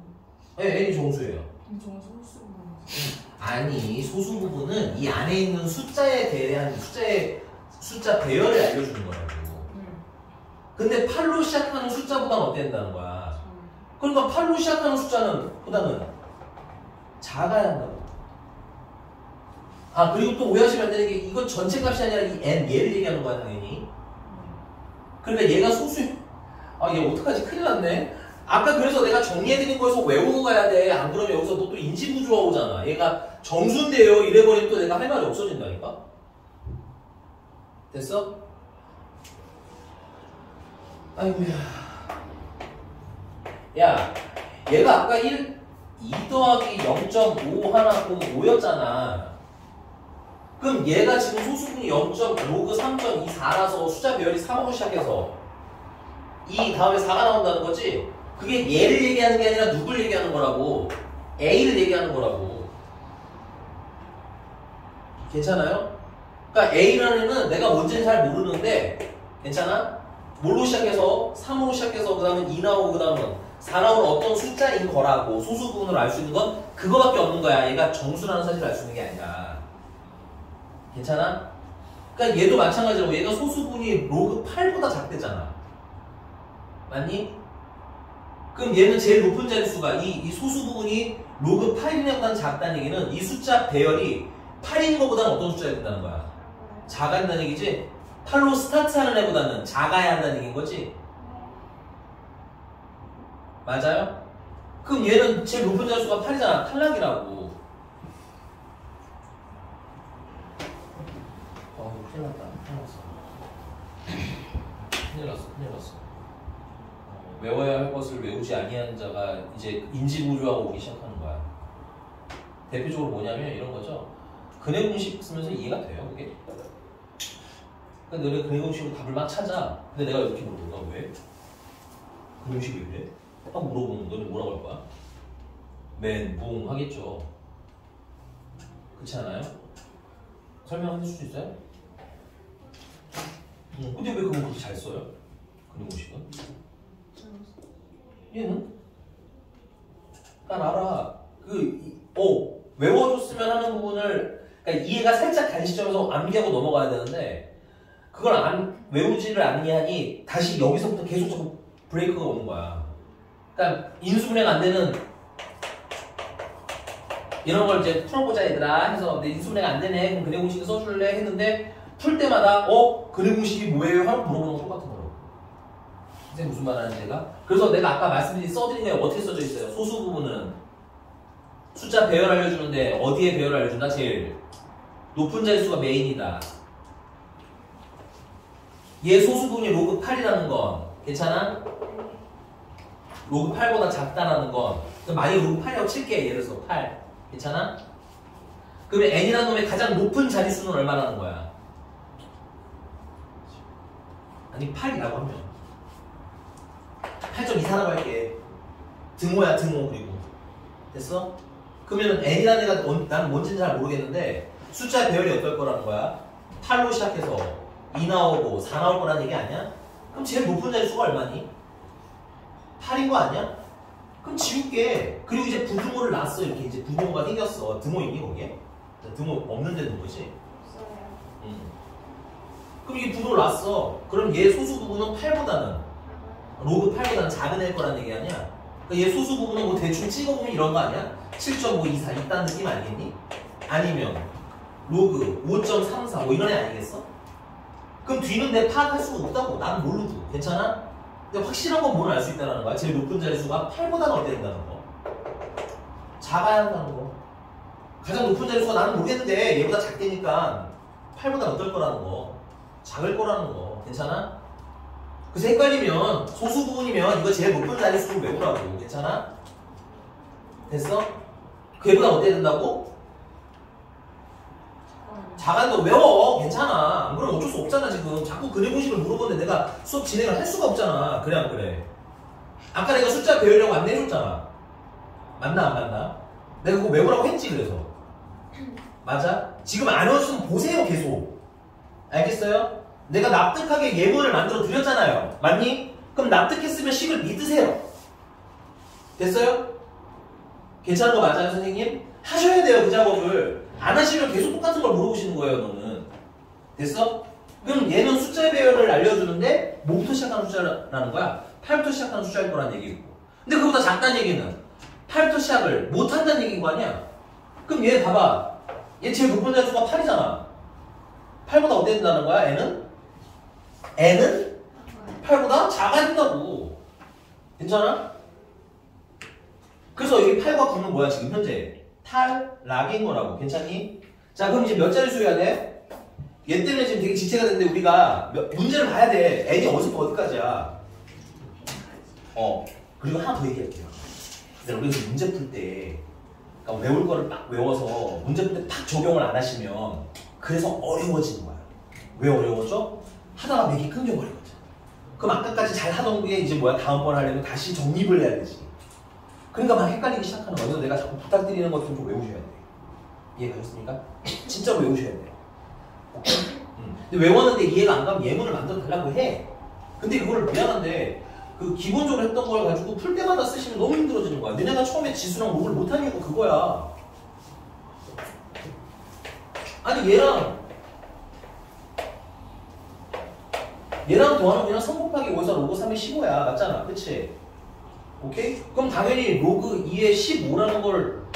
네, n이 정수예요. 정수 홀수 부분. 아니, 소수 부분은 이 안에 있는 숫자에 대한 숫자 배열을 알려주는 거라고. 근데 8로 시작하는 숫자보다는 어때야 된다는 거야. 그러니까 8로 시작하는 숫자는 보다는 작아야 한다고. 아, 그리고 또 오해하시면 안 되는 게 이건 전체 값이 아니라 이 n 얘를 얘기하는 거야 당연히. 그러니까 얘가 소수. 아, 얘 어떡하지? 큰일 났네. 아까 그래서 내가 정리해드린 거에서 외우고 가야 돼. 안 그러면 여기서 너 또 인지구조가 오잖아. 얘가 정수인데요. 이래버리면 또 내가 할 말이 없어진다니까. 됐어? 아이고야. 야, 얘가 아까 2 더하기 0.5 하나 보면 5였잖아. 그럼 얘가 지금 소수분이 0.로그 3.24라서 숫자 배열이 3하고 시작해서 2 다음에 4가 나온다는 거지? 그게 얘를 얘기하는 게 아니라 누굴 얘기하는 거라고. A를 얘기하는 거라고. 괜찮아요? 그러니까 A라는 애는 내가 뭔지는 잘 모르는데 괜찮아? 뭘로 시작해서 3으로 시작해서 그 다음에 2 나오고 그 다음은 4 나오는 어떤 숫자인 거라고. 소수 부분으로 알 수 있는 건 그거밖에 없는 거야. 얘가 정수라는 사실을 알 수 있는 게 아니라. 괜찮아? 그러니까 얘도 마찬가지로 얘가 소수 부분이 로그 8보다 작대잖아. 맞니? 그럼 얘는 제일 높은 자릿수가 이 소수 부분이 로그 8이는 보다는 작다는 얘기는 이 숫자 배열이 8인 것보다는 어떤 숫자가 된다는 거야? 작아야 한다는 얘기지? 8로 스타트하는 애보다는 작아야 한다는 얘기인 거지? 맞아요? 그럼 얘는 제일 높은 자릿수가 8이잖아. 탈락이라고. 큰일 났다. 큰일 났어. 외워야 할 것을 외우지 아니하는 자가 이제 인지구조하고 오기 시작하는 거야. 대표적으로 뭐냐면 이런 거죠. 근해 공식 쓰면서 이해가 돼요, 그게? 그러니까 너네 근해 공식으로 답을 막 찾아. 근데 내가 이렇게 물어볼까? 왜? 근해 공식이 왜 그래? 딱 물어보면 너네 뭐라고 할 거야? 맨, 뭉 하겠죠. 그렇지 않아요? 설명해 줄 수 있어요? 근데 왜 그건 그렇게 잘 써요? 근해 공식은? 얘는? 난 알아. 외워줬으면 하는 부분을, 그러니까 이해가 살짝 간 시점에서 암기하고 넘어가야 되는데, 그걸 외우지를 않냐니, 다시 여기서부터 계속 자꾸 브레이크가 오는 거야. 그러니까, 인수분해가 안 되는, 이런 걸 이제 풀어보자, 얘들아. 해서, 내 인수분해가 안 되네. 그럼 근해 공식 써줄래? 했는데, 풀 때마다, 근해 공식이 뭐예요? 하고 물어보는 거 똑같은 거라고. 선생님 무슨 말 하는지 제가? 그래서 내가 아까 말씀드린 써드린 게 어떻게 써져 있어요? 소수 부분은 숫자 배열 알려주는데 어디에 배열 알려준다? 제일 높은 자릿수가 메인이다. 얘 소수 부분이 로그 8이라는 건 괜찮아? 로그 8보다 작다라는 건 만약에 로그 8이라고 칠게. 예를 들어서 8 괜찮아? 그러면 n이라는 놈의 가장 높은 자릿수는 얼마라는 거야? 아니 8이라고 하면 8.24라고 할게. 등호야 등호. 그리고 됐어? 그러면 n이라는 애가 나는 뭔지는 잘 모르겠는데 숫자 배열이 어떨 거라는 거야? 8로 시작해서 2 나오고 4 나올 거라는 얘기 아니야? 그럼 제일 높은 자릿수가 얼마니? 8인 거 아니야? 그럼 지울게. 그리고 이제 부등호를 놨어. 이렇게 이제 부등호가 생겼어. 등호 있니 거기에? 등호 없는 데는 거지? 없어요. 그럼 이게 부등호를 놨어. 그럼 얘 소수 부분은 8보다는 로그 8보다는 작은 애일 거란 얘기 아니야? 그러니까 얘 소수 부분은 뭐 대충 찍어보면 이런 거 아니야? 7.524 이딴 느낌 아니겠니? 아니면 로그 5.34 뭐 이런 애 아니겠어? 그럼 뒤는 내 파악할 수가 없다고. 나는 모르고. 괜찮아? 근데 확실한 건 뭘 알 수 있다는 거야? 제일 높은 자릿수가 8보다는 어때야 된다는 거. 작아야 한다는 거. 가장 높은 자릿수가 나는 모르겠는데 얘보다 작대니까 8보다 어떨 거라는 거. 작을 거라는 거. 괜찮아? 그래서 헷갈리면 소수 부분이면 이거 제일 높은 자릿수로 외우라고. 괜찮아? 됐어? 그 얘보다 어때야 된다고? 작아도 외워. 괜찮아. 안 그러면 어쩔 수 없잖아 지금. 자꾸 근해 공식을 물어보는데 내가 수업 진행을 할 수가 없잖아. 그래 안 그래? 아까 내가 숫자 배우려고 안내해줬잖아. 맞나 안 맞나? 내가 그거 외우라고 했지 그래서. 맞아? 지금 안 외웠으면 보세요 계속. 알겠어요? 내가 납득하게 예문을 만들어 드렸잖아요. 맞니? 그럼 납득했으면 식을 믿으세요. 됐어요? 괜찮은 거 맞아요 선생님? 하셔야 돼요 그 작업을. 안 하시면 계속 똑같은 걸 물어보시는 거예요 너는. 됐어? 그럼 얘는 숫자의 배열을 알려주는데 뭐부터 시작하는 숫자라는 거야? 8부터 시작하는 숫자일 거란 얘기고. 근데 그보다 작다는 얘기는 8부터 시작을 못한다는 얘기인 거 아니야? 그럼 얘 봐봐. 얘 제일 높은 자수가 8이잖아. 8보다 어때야 된다는 거야? N은 8보다 작아야 된다고. 괜찮아? 그래서 여기 8과 9는 뭐야 지금 현재? 탈락인 거라고. 괜찮니? 자 그럼 이제 몇 자릿수여야 돼? 얘 때문에 지금 되게 지체가 됐는데 우리가 문제를 봐야 돼. N이 어디서부터 어디까지야? 그리고 하나 더 얘기할게요. 우리가 문제 풀 때 그러니까 외울 거를 딱 외워서 문제 풀 때 딱 적용을 안 하시면 그래서 어려워지는 거야. 왜 어려워져? 하다가 맥이 끊겨버리거든. 그럼 아까까지 잘 하던 게 이제 뭐야 다음번 하려면 다시 정립을 해야 되지. 그러니까 막 헷갈리기 시작하는 거야. 그래서 내가 자꾸 부탁드리는 것들 좀 외우셔야 돼. 이해가셨습니까? 진짜로 외우셔야 돼요. 근데 외웠는데 이해가 안 가면 예문을 만들어 달라고 해. 근데 그거를 미안한데 그 기본적으로 했던 걸 가지고 풀 때마다 쓰시면 너무 힘들어지는 거야. 너네가 처음에 지수랑 록을 못한 이유가 그거야. 아니 얘랑 더하면 그냥 3 곱하기 5에서 로그 3의 15야. 맞잖아. 그치? 오케이? 그럼 당연히 로그 2의 15라는 걸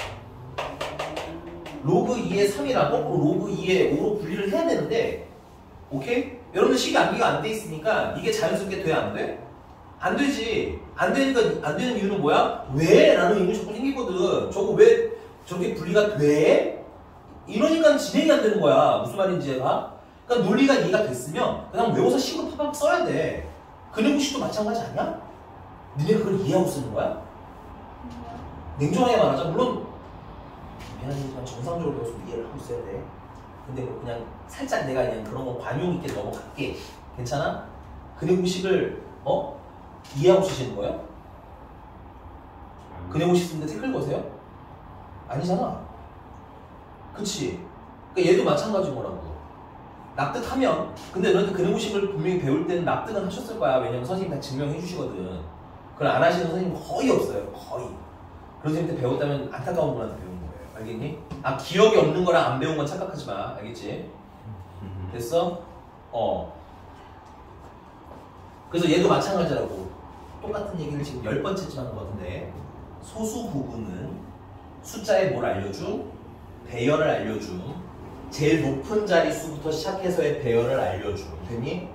로그 2의 3이랑 거꾸로 로그 2의 5로 분리를 해야 되는데 오케이? 여러분들 식이 암기가 안 돼 있으니까 이게 자연스럽게 돼? 안 돼? 안 되지. 안 되니까 안 되는 이유는 뭐야? 왜? 라는 의문이 자꾸 생기거든. 저거 왜 저렇게 분리가 돼? 이러니까 진행이 안 되는 거야. 무슨 말인지 봐. 그러니까 논리가 이해가 됐으면 그냥 외워서 식으로 팍팍 써야 돼. 근해공식도 마찬가지 아니야? 니네 그걸 이해하고 쓰는 거야? 냉정하게 말하자. 물론 미안하지만 정상적으로 배워서 이해를 하고 있어야 돼. 근데 뭐 그냥 살짝 내가 그냥 그런 거 관용 있게 넘어갈게. 괜찮아? 근해공식을 이해하고 쓰시는 거예요? 근해공식 쓰는데 태클 거세요? 아니잖아. 그치? 그러니까 얘도 마찬가지인 거라고. 납득하면. 근데 너희들 근해공식을 분명히 배울 때는 납득은 하셨을 거야. 왜냐면 선생님이 다 증명해 주시거든. 그걸 안 하시는 선생님 거의 없어요. 거의. 그런 선생님한테 배웠다면 안타까운 분한테 배운 거예요. 알겠니? 아 기억이 없는 거랑 안 배운 건 착각하지 마. 알겠지? 됐어? 그래서 얘도 마찬가지라고. 똑같은 얘기를 지금 10번째쯤 하는 것 같은데 소수 부분은 숫자에 뭘 알려줌? 배열을 알려줌. 제일 높은 자릿수부터 시작해서의 배열을 알려줌. 됐니?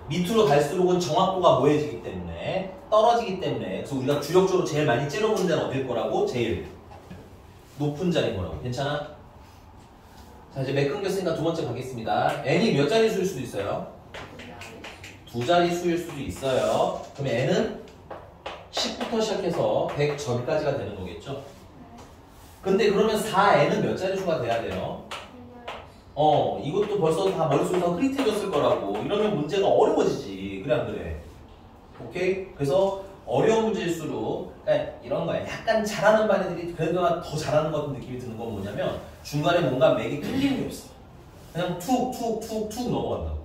밑으로 갈수록은 정확도가 뭐해지기 때문에 떨어지기 때문에 그래서 우리가 주력적으로 제일 많이 째려보는 데는 어딜 거라고? 제일 높은 자리인 거라고. 괜찮아? 자 이제 몇 끊겼으니까 두 번째 가겠습니다. n이 몇 자릿수일 수도 있어요? 두 자릿수일 수도 있어요. 그럼 n은 10부터 시작해서 100 전까지가 되는 거겠죠? 근데 그러면 4n은 몇 자릿수가 돼야 돼요? 이것도 벌써 다 머릿속에서 흐릿해졌을 거라고. 이러면 문제가 어려워지지. 그래 안 그래? 오케이? 그래서 어려운 문제일수록 그러니까 이런 거야. 약간 잘하는 반 애들이 그래도 더 잘하는 것 같은 느낌이 드는 건 뭐냐면 중간에 뭔가 맥이 끊기는 게 없어. 그냥 툭툭툭툭 넘어간다고.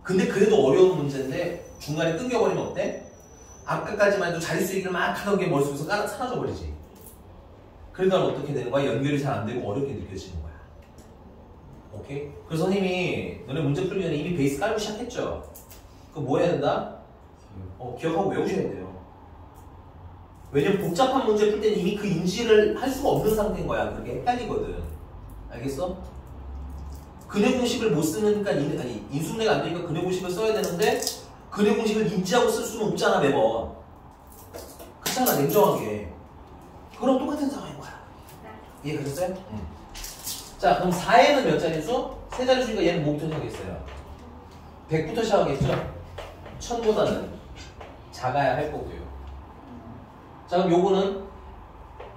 근데 그래도 어려운 문제인데 중간에 끊겨버리면 어때? 아까까지만 해도 자릿수 얘기를 막 하던 게 머릿속에서 사라져버리지. 그러니까 어떻게 되는 거야? 연결이 잘 안 되고 어렵게 느껴지는 거야. 오케이? 그래서 선생님이 너네 문제 풀기 전에 이미 베이스 깔고 시작했죠? 그거 뭐 해야 된다? 기억하고 외우셔야 돼요. 왜냐면 복잡한 문제 풀 때는 이미 그 인지를 할 수가 없는 상태인 거야. 그렇게 헷갈리거든. 알겠어? 근해공식을 못 쓰니까 인수분해가 안 되니까 근해공식을 써야 되는데 근해공식을 인지하고 쓸 수는 없잖아 매번. 그렇잖아 냉정하게. 그거랑 똑같은 상황인 거야. 이해가셨어요? 응. 자, 그럼 4에는 몇 자릿수? 세 자릿수니까 얘는 뭐부터 시작했어요? 100부터 시작하겠죠? 1000보다는 작아야 할 거고요. 자, 그럼 요거는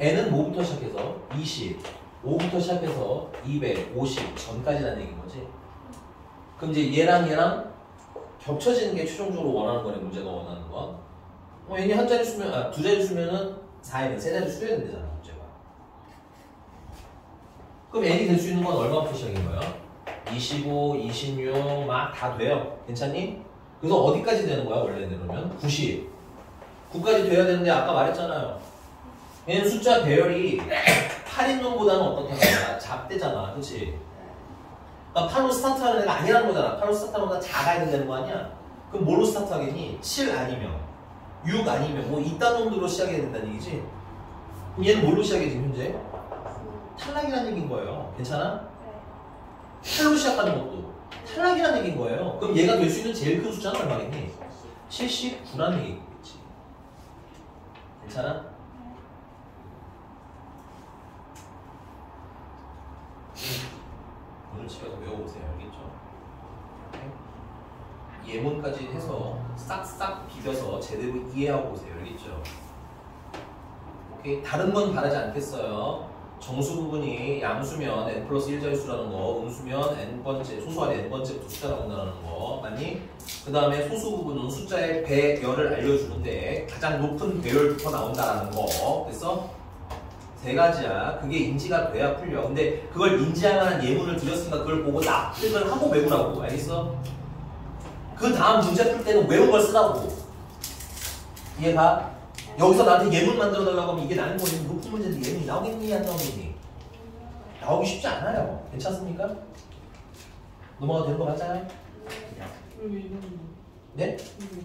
n은 뭐부터 시작해서? 20, 5부터 시작해서 200, 50 전까지라는 얘기인 거지. 그럼 이제 얘랑 겹쳐지는 게 최종적으로 원하는 거네, 문제가 원하는 거. n이 한 자릿수면, 두 자릿수면은 4에는 세 자릿수여야 된다잖아, 문제가. 그럼 n이 될 수 있는 건 얼마부터 시작인 거예요? 25, 26 막 다 돼요. 괜찮니? 그래서 어디까지 되는 거야, 원래는 그러면? 90. 9까지 돼야 되는데 아까 말했잖아요. 얘는 숫자 배열이 8인 놈보다는 어떻게 하냐? 작대잖아, 그치? 그러니까 8로 스타트하는 애가 아니라는 거잖아. 8로 스타트하는 거보다 작아야 된다는 거 아니야? 그럼 뭘로 스타트하겠니? 7 아니면 6 아니면 뭐 이딴 놈들로 시작해야 된다는 얘기지? 그럼 얘는 뭘로 시작해 지금 현재? 탈락이라는 얘기인 거예요. 괜찮아? 8로 시작하는 것도 탈락이라는 얘기인 거예요. 그럼 얘가 될 수 있는 제일 큰 숫자는 얼마겠니? 79라는 얘기겠지. 괜찮아? 오늘 집에서 외워보세요. 알겠죠? 예문까지 해서 싹싹 비벼서 제대로 이해하고 오세요. 알겠죠? 오케이? 다른 건 바라지 않겠어요. 정수 부분이 양수면 n 플러스 1자릿수라는 거, 음수면 n번째, 소수하되 n번째부터 숫자가 나온다는 거 맞니? 그 다음에 소수 부분은 숫자의 배열을 알려주는데 가장 높은 배열부터 나온다는 거. 그래서 세 가지야. 그게 인지가 돼야 풀려. 근데 그걸 인지할 만한 예문을 드렸으니까 그걸 보고 납득을 하고 외우라고. 알겠어? 그 다음 문제 풀 때는 외운 걸 쓰라고. 이해가? 여기서 나한테 예문 만들어 달라고 하면 이게 나는 거 높은 문제인데 예문이 나오겠니? 안 나오겠니? 나오기 쉽지 않아요. 괜찮습니까? 넘어가도 되는 거 맞아요? 그럼 이건 네? 이거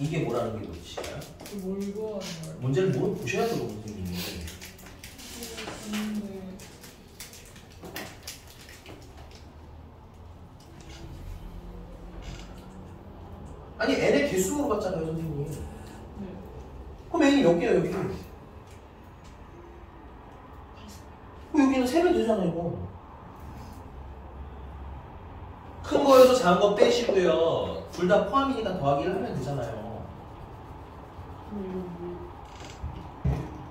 이게 뭐라는 게 도대체가요? 뭘 구하는 거야? 문제를 뭘 보셔야죠, 선생님이. 근데 아니 n의 개수로 봤잖아요, 선생님. 네. 그럼 n이 몇 개야 여기? 여기는 3배 되잖아요, 이거. 큰 거에서 작은 거 빼시고요. 둘 다 포함이니까 더하기를 하면 되잖아요.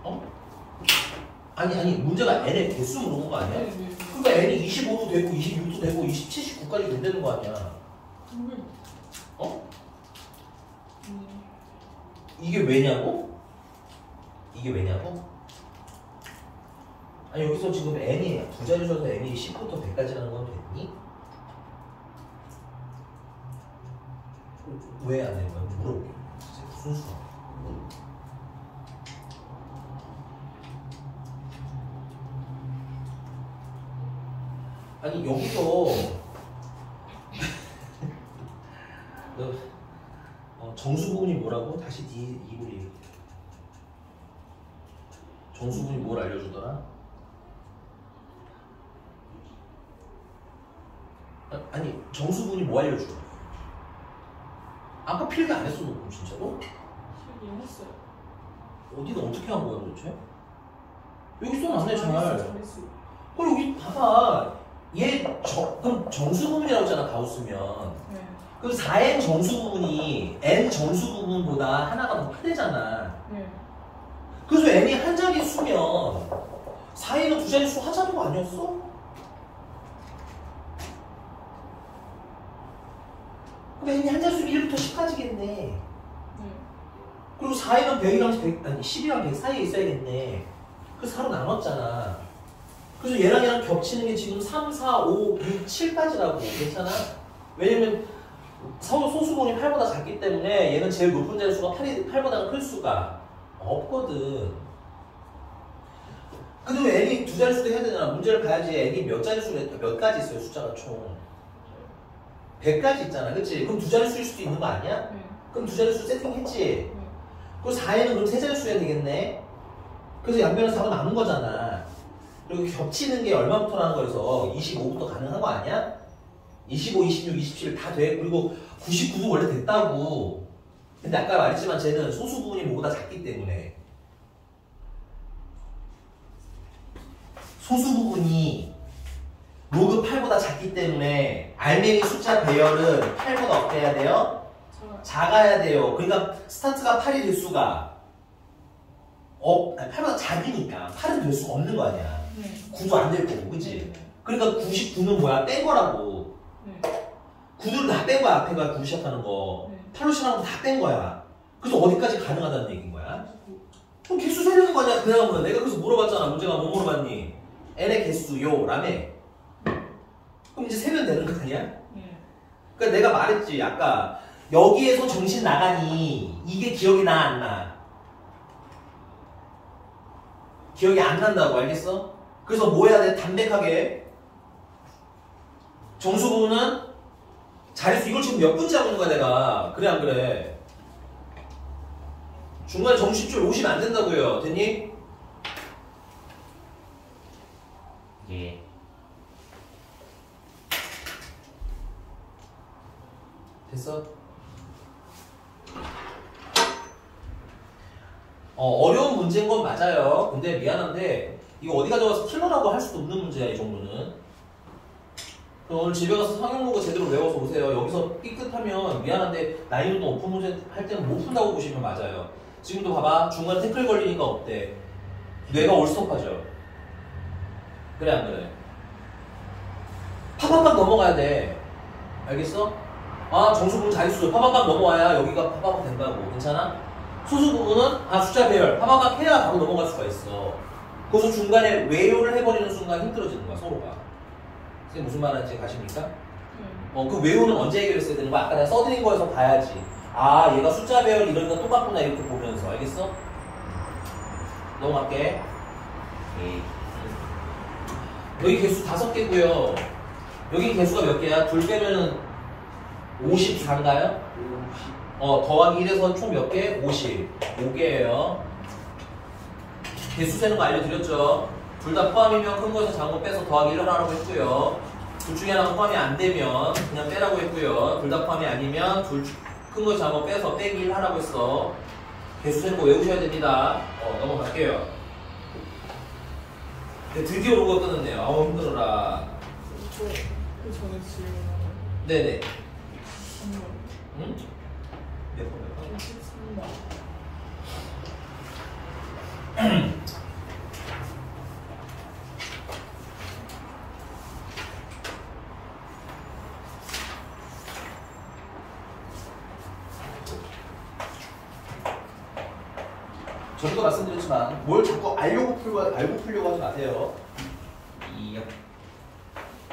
어? 아니 문제가 n의 개수 물어본 거 아니야? 네. 그러니까 n이 25도 되고 26도 되고 79까지 된다는 거 아니야? 어? 이게 왜냐고? 이게 왜냐고? 아니 여기서 지금 n이 두 자릿수에서 n이 10부터 100까지라는 건 됐니? 왜 안 되는 거야? 물어볼게. 무슨 수야? 아니 여기서 정수 부분이 뭐라고? 다시 이불이 정수 부분이 뭘 알려주더라? 아니 정수 부분이 뭐 알려줘? 아까 필기 안 했어 너 그럼 진짜로? 실기 했어요. 어디다 어떻게 한 거야 도대체? 여기 써놨네 잘. 잘했어. 여기 봐봐. 그럼 정수 부분이라고 했잖아 가우스면. 네. 그럼 4n 정수 부분이 n 정수 부분보다 하나가 더 크대잖아. 네. 그래서 n이 한 자릿수면 4n은 두 자릿수 하자는 거 아니었어? 그럼 n이 한 자릿수 1부터 10까지겠네. 네. 그리고 4n은 100이랑 100, 아니 10이랑 100 사이에 있어야겠네. 그래서 4로 나눴잖아. 그래서 얘랑 겹치는 게 지금 3, 4, 5, 6, 7까지라고. 괜찮아? 왜냐면 소수분이 8보다 작기 때문에 얘는 제일 높은 자릿수가 8보다 클 수가 없거든. 근데 왜 n이 두 자릿수도 해야 되잖아. 문제를 봐야지 n이 몇 자릿수가 몇 가지 있어요, 숫자가 총. 100가지 있잖아. 그치? 그럼 두 자릿수일 수도 있는 거 아니야? 네. 그럼 두 자릿수 세팅했지? 네. 그리고 4에는 그럼 세 자릿수 해야 되겠네? 그래서 양변을 4로 나눈 거잖아. 그리고 겹치는 게 얼마부터 나는 거여서 25부터 가능한 거 아니야? 25, 26, 27 다 돼. 그리고 99도 원래 됐다고. 근데 아까 말했지만 쟤는 소수 부분이 뭐보다 작기 때문에 소수 부분이 8보다 작기 때문에 알맹이 숫자 배열은 8보다 어때야 돼요? 작아야 돼요. 그러니까 스타트가 8이 될 수가 8보다 작으니까 8은 될 수가 없는 거 아니야. 네. 9도 안 될 거고, 그치? 그러니까 99는 뭐야? 뺀 거라고. 네. 9를 다 뺀 거야, 앞에가 9 시작하는 거. 네. 8로 시작하는 거 다 뺀 거야. 그래서 어디까지 가능하다는 얘기인 거야? 그럼 개수 세려는 거 아니야, 그 다음은. 내가 그래서 물어봤잖아. 문제가 뭐 물어봤니? n의 개수요, 라며. 그럼 이제 세면 되는 거 아니야? 네. 그러니까 내가 말했지, 아까. 여기에서 정신 나가니, 이게 기억이 나, 안 나? 기억이 안 난다고, 알겠어? 그래서 뭐 해야 돼? 담백하게. 정수 부분은 자릿수, 이걸 지금 몇 분째 하고 있는 거야, 내가. 그래, 안 그래? 중간에 정수줄 오시면 안 된다고요. 됐니? 예. 됐어? 어려운 문제인 건 맞아요. 근데 미안한데 이거 어디 가져가서 킬러라고 할 수도 없는 문제야, 이 정도는. 그럼 오늘 집에 가서 상용로그 제대로 외워서 오세요. 여기서 삐끗하면 미안한데 난이도 오픈 문제 할 때는 못 푼다고 보시면 맞아요. 지금도 봐봐. 중간에 태클 걸리니까 어때? 뇌가 올스톱하죠. 그래, 안 그래? 팍팍팍 넘어가야 돼. 알겠어? 아, 정수 부분 자릿수 팍팍팍 넘어와야 여기가 팍팍팍 된다고. 괜찮아? 소수 부분은 숫자 배열 팍팍팍 해야 바로 넘어갈 수가 있어. 그래서 중간에 외요를 해버리는 순간 힘들어지는 거야, 서로가. 선생님 무슨 말하는지 가십니까? 그 외우는 언제 해결했어야 되는 거야? 아까 내가 써드린 거에서 봐야지. 아, 얘가 숫자 배열 이런 거 똑같구나, 이렇게 보면서. 알겠어? 넘어갈게. 여기 개수 5개고요. 여기 개수가 몇 개야? 둘 빼면은 54인가요? 더하기 1에서 총 몇 개? 55개예요. 개수 세는 거 알려드렸죠? 둘 다 포함이면 큰 거에서 작은 거 빼서 더하기 1을 하라고 했고요. 둘 중에 하나가 포함이 안 되면 그냥 빼라고 했고요. 둘 다 포함이 아니면 큰 거에서 작은 거 빼서 빼기 1 하라고 했어. 개수 세는 거 외우셔야 됩니다. 넘어갈게요. 네, 드디어 로그가 끊었네요. 아우, 힘들어라. 그 전에 질문. 네네. 3번. 응? 몇 번, 몇 번? 23번. 전도 말씀드렸지만 뭘 자꾸 알고 풀려고 하지 마세요.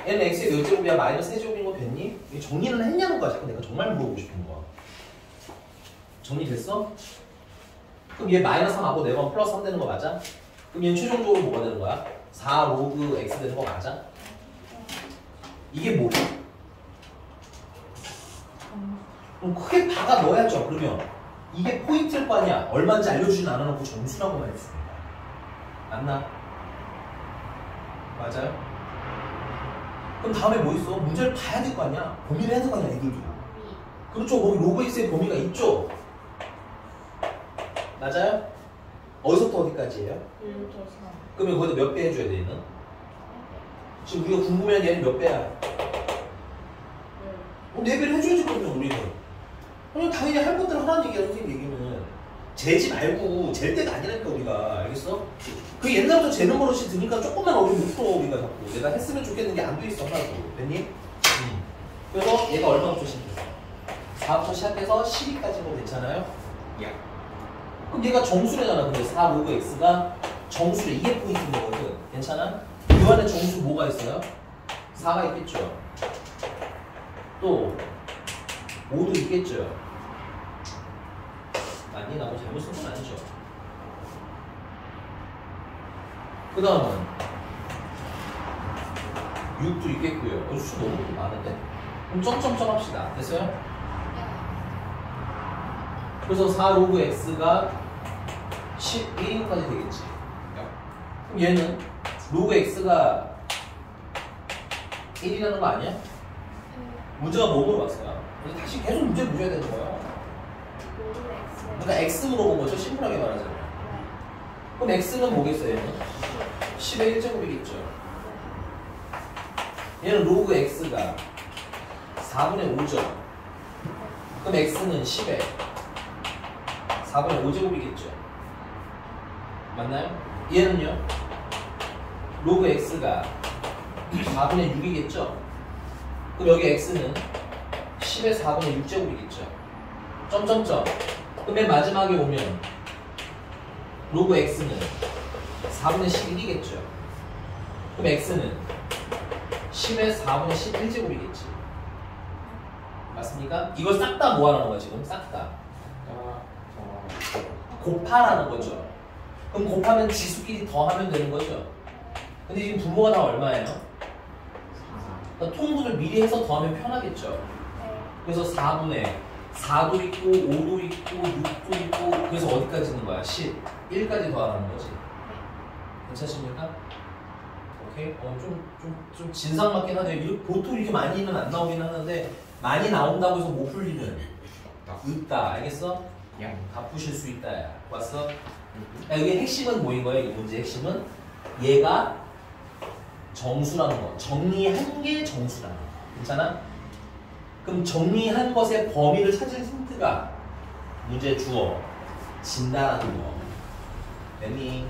nx의 몇 제곱이야? 마이너스 세제곱인 거 됐니? 정리는 했냐는 거야. 자꾸 내가 정말 물어보고 싶은 거야. 정리됐어? 그럼 얘 마이너스 3하고 내가 플러스 3 되는 거 맞아? 그럼 얘는 최종적으로 뭐가 되는 거야? 4 로그 x 되는 거 맞아? 이게 뭐야? 그럼 크게 박아 넣어야죠. 그러면 이게 포인트일 거 아니야. 얼마인지 알려주진 않아놓고 점수라고만 했습니다. 맞나? 맞아요? 그럼 다음에 뭐 있어? 문제를 봐야 될 거 아니야? 범위를 해야 될 거 아니야, 애들도. 그렇죠. 거기 로그 x의 범위가 있죠? 맞아요? 어디서부터 어디까지예요? 1부터 3. 그러면 거기다 몇 배 해줘야 돼, 얘는? 지금 우리가 궁금해한 얘는 몇 배야? 네. 4배를 해줘야지, 그러면 우리는. 그냥 당연히 할 것들 하라는 얘기야, 선생님 얘기는. 재지 말고, 잴 때가 아니라니까, 우리가. 알겠어? 그 옛날부터 재는 버릇이 드니까 조금만 어려움 못 풀어, 우리가 자꾸. 내가 했으면 좋겠는 게 안 돼 있어, 하나도. 됐니? 그래서 얘가 얼마부터 시작했어? 4부터 시작해서 12까지는 괜찮아요? 야. 그럼 얘가 정수래잖아. 근데 4 로그 x가 정수래. 이게 포인트인 거거든. 괜찮아? 이 안에 정수 뭐가 있어요? 4가 있겠죠. 또 5도 있겠죠. 아니, 나 뭐 잘못 쓴 건 아니죠. 그 다음은 6도 있겠고요. 수 너무 많은데? 그럼 점점점 합시다. 됐어요? 그래서 4 로그 x가 11까지 되겠지. 그럼 얘는 로그 x가 1이라는 거 아니야? 문제가 뭐 물어봤어요? 그래서 다시 계속 문제 보셔야 되는 거예요. 그러니까 x 물어본 거죠. 심플하게 말하자면. 그럼 x는 뭐겠어요? 얘는? 10의 1제곱이겠죠. 얘는 로그 x가 4분의 5죠. 그럼 x는 10에 4분의 5제곱이겠죠. 맞나요? 얘는요? 로그 x가 4분의 6이겠죠. 그럼 여기 x는 10의 4분의 6제곱이겠죠. 점점점. 그럼 맨 마지막에 오면 로그 x는 4분의 11이겠죠. 그럼 x는 10의 4분의 11제곱이겠지. 맞습니까? 이걸 싹 다 모아놓은 거야 지금. 싹 다. 곱하라는 거죠. 그럼 곱하면 지수끼리 더하면 되는 거죠. 근데 지금 분모가 다 얼마예요? 그러니까 통분을 미리 해서 더하면 편하겠죠. 그래서 4분의 4도 있고 5도 있고 6도 있고 그래서 어디까지 있는 거야? 10. 1까지 더하라는 거지. 괜찮습니까? 오케이? 좀 진상 맞긴 하네요. 보통 이렇게 많이는 안 나오긴 하는데 많이 나온다고 해서 못 풀 일은 없다. 알겠어? 다 푸실 수 있다. 야. 왔어? 여기 핵심은 뭐인 거예요? 이 문제 핵심은 얘가 정수라는 거. 정리한 게 정수라는 거. 괜찮아? 그럼 정리한 것의 범위를 찾을 힌트가 문제 주어 진다라는 거. 됐니?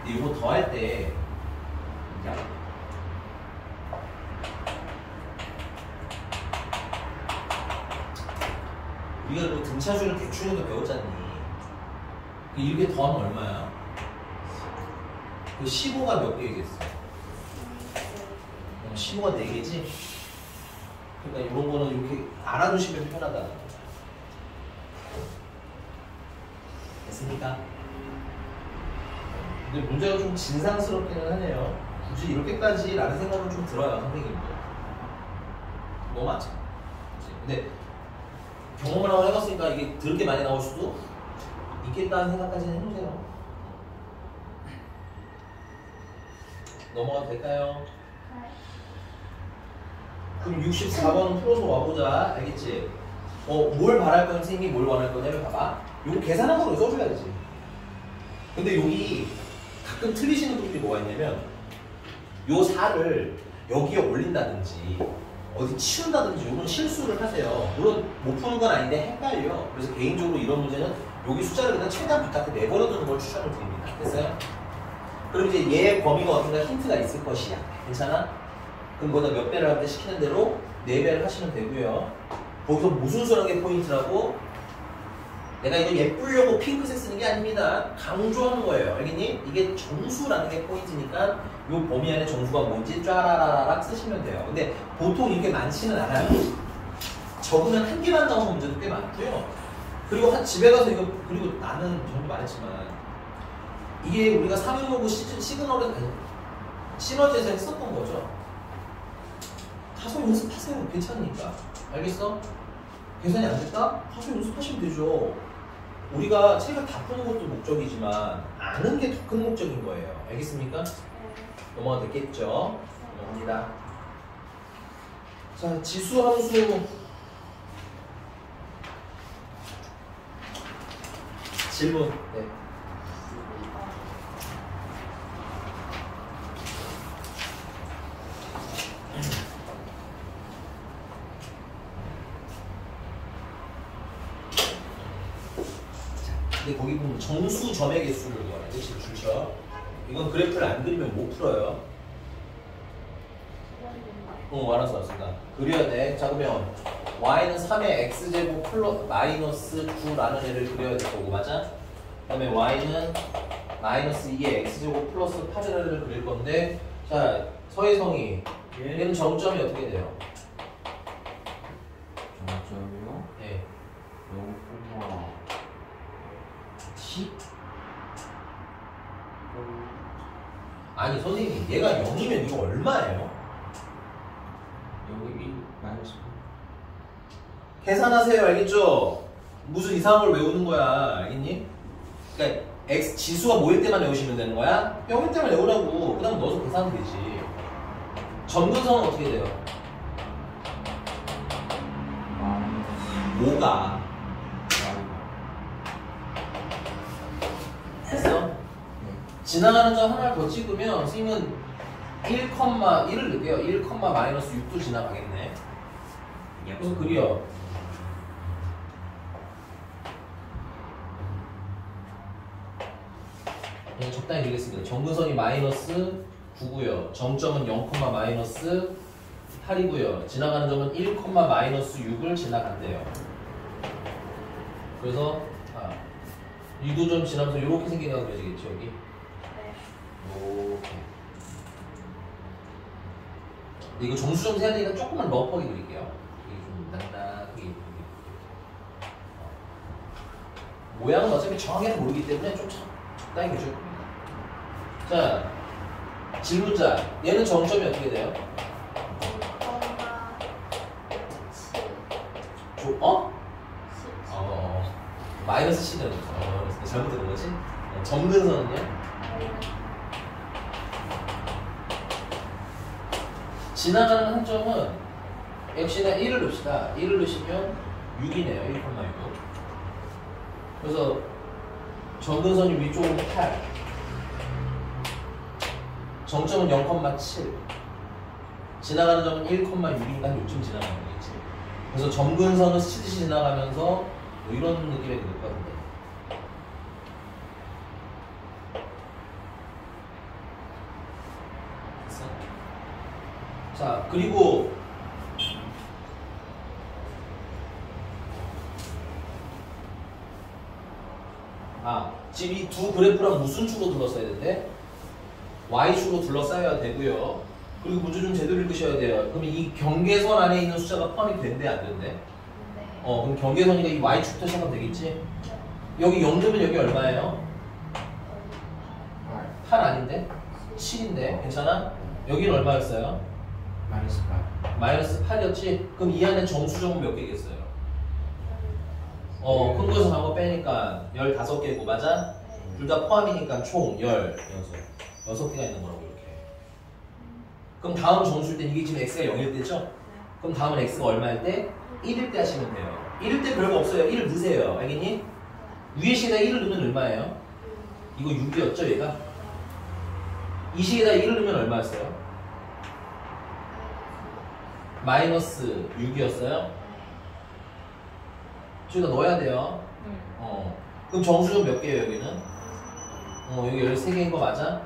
이거 더할 때 우리가 그 등차수를 대충해도 배웠잖니. 이렇게 더하면 얼마야? 그 15가 몇 개겠어? 15가 4개지? 그러니까 이런 거는 이렇게 알아두시면 편하다. 됐습니까? 근데 문제가 좀 진상스럽기는 하네요. 굳이 이렇게까지 라는 생각은 좀 들어요, 선생님도. 너무 많죠. 근데 경험을 한번 해봤으니까 이게 더럽게 많이 나올 수도 있겠다는 생각까지는 해보세요. 넘어가도 될까요? 그럼 64번 풀어서 와보자. 알겠지? 뭘 바랄 거냐, 선생님이 뭘 원할 거냐를 봐봐. 요거 계산한 거로 써줘야지. 근데 여기 가끔 틀리시는 분들이 뭐가 있냐면 요 4를 여기에 올린다든지 어디 치운다든지 이런 실수를 하세요. 물론 못 푸는 건 아닌데 헷갈려. 그래서 개인적으로 이런 문제는 여기 숫자를 그냥 최대한 바깥에 내버려두는 걸 추천을 드립니다. 됐어요? 그럼 이제 얘의 범위가 어딘가 힌트가 있을 것이야. 괜찮아? 그럼 거기다 몇 배를 할 때 시키는 대로 4배를 하시면 되고요. 거기서 무슨 수라는 게 포인트라고? 내가 이거 예쁘려고 핑크색 쓰는 게 아닙니다. 강조하는 거예요. 알겠니? 이게 정수라는 게 포인트니까 요 범위 안에 정수가 뭔지 쫘라라락 쓰시면 돼요. 근데 보통 이렇게 많지는 않아요. 적으면 한 개만 나오는 문제도 꽤 많고요. 그리고 집에 가서 이거, 그리고 나는 정도 말했지만 이게 우리가 365 시너지에서 했었던 거죠. 가서 연습하세요. 괜찮으니까. 알겠어? 계산이 안 됐다? 가서 연습하시면 되죠. 우리가 책을 다 푸는 것도 목적이지만 아는 게 더 큰 목적인 거예요. 알겠습니까? 넘어가 됐겠죠? 넘어갑니다. 자, 지수 함수 질문. 네. 근데 거기 보면 정수 점의 개수를 구하래. 그치? 줄쳐. 이건 그래프를 안 그리면 못 풀어요. 알았어. 그려야 돼. 자, 그러면 y는 3의 x제곱 플러스 마이너스 9라는 애를 그려야 될 거고, 맞아? 그 다음에 y는 마이너스 2의 x제곱 플러스 8이라는 애를 그릴 건데, 자, 서희성이 얘는 정점이 어떻게 돼요? 정점이요? 네. 0,10? 아니 선생님 얘가 0이면 이거 얼마예요? 여기 1 마이너스 9. 계산하세요. 알겠죠? 무슨 이상한 걸 외우는 거야. 알겠니? 그러니까 x 지수가 뭐일 때만 외우시면 되는 거야? 0일 때만 외우라고. 그 다음 넣어서 계산하면 되지. 점근성은 어떻게 돼요? 5가 됐어? 지나가는 점 하나 더 찍으면 선생님은 1,1을 넣을게요. 1,-6도 지나가겠네. 그래서 그려. 적당히 그리겠습니다. 정근선이 마이너스 9고요. 정점은 0,-8이고요. 지나가는 점은 1,-6을 지나간대요. 그래서 유도점 지나면서 이렇게 생긴 애가 그려지겠죠, 여기? 이렇게. 이거 정수점 세야 되니까 조금만 러프하게 그릴게요. 이게 좀 낭낭하게 이쁘게. 모양은 어차피 정확히는 모르기 때문에 좀 적당히 그려줄 겁니다. 자, 질문자. 얘는 정점이 어떻게 돼요? 마이너스 C는 잘못 들은 거지? 점근선은요? 지나가는 한 점은 역시나 1을 넣읍시다. 1을 넣으시면 6이네요. 1,6. 그래서 점근선이 위쪽으로 8, 정점은 0,7, 지나가는 점은 1,6이니까 한 요쯤 지나가는 거겠지. 그래서 점근선은 스치듯이 지나가면서 뭐 이런 느낌이 들 것 같은데. 됐어? 자, 그리고 지금 이 두 그래프랑 무슨 축으로 둘러싸야 되는데? Y축으로 둘러싸여야 되고요. 그리고 문제 좀 제대로 읽으셔야 돼요. 그럼 이 경계선 안에 있는 숫자가 포함이 된대, 안 된대? 네. 그럼 경계선이니까 이 Y축부터 시작하면 되겠지? 여기 0되면 여기 얼마예요? 8 아닌데? 7인데? 괜찮아? 여기는 얼마였어요? 마이너스 8. 마이너스 8이었지? 그럼 이 안에 정수점은 몇 개겠어요? 큰 거에서 작은 거 빼니까 15개고, 맞아? 둘 다 포함이니까 총 6개가 있는 거라고, 이렇게. 그럼 다음 정수일 때 이게 지금 x가 0일 때죠? 그럼 다음은 x가 얼마일 때? 1일 때 하시면 돼요. 1일 때 별거 없어요. 1을 넣으세요. 알겠니? 위에 식에다 1을 넣으면 얼마예요? 이거 6이었죠, 얘가? 이 식에다 1을 넣으면 얼마였어요? 마이너스 6이었어요? 저기다 넣어야 돼요. 그럼 정수점 몇 개예요, 여기는? 여기 13개인 거 맞아?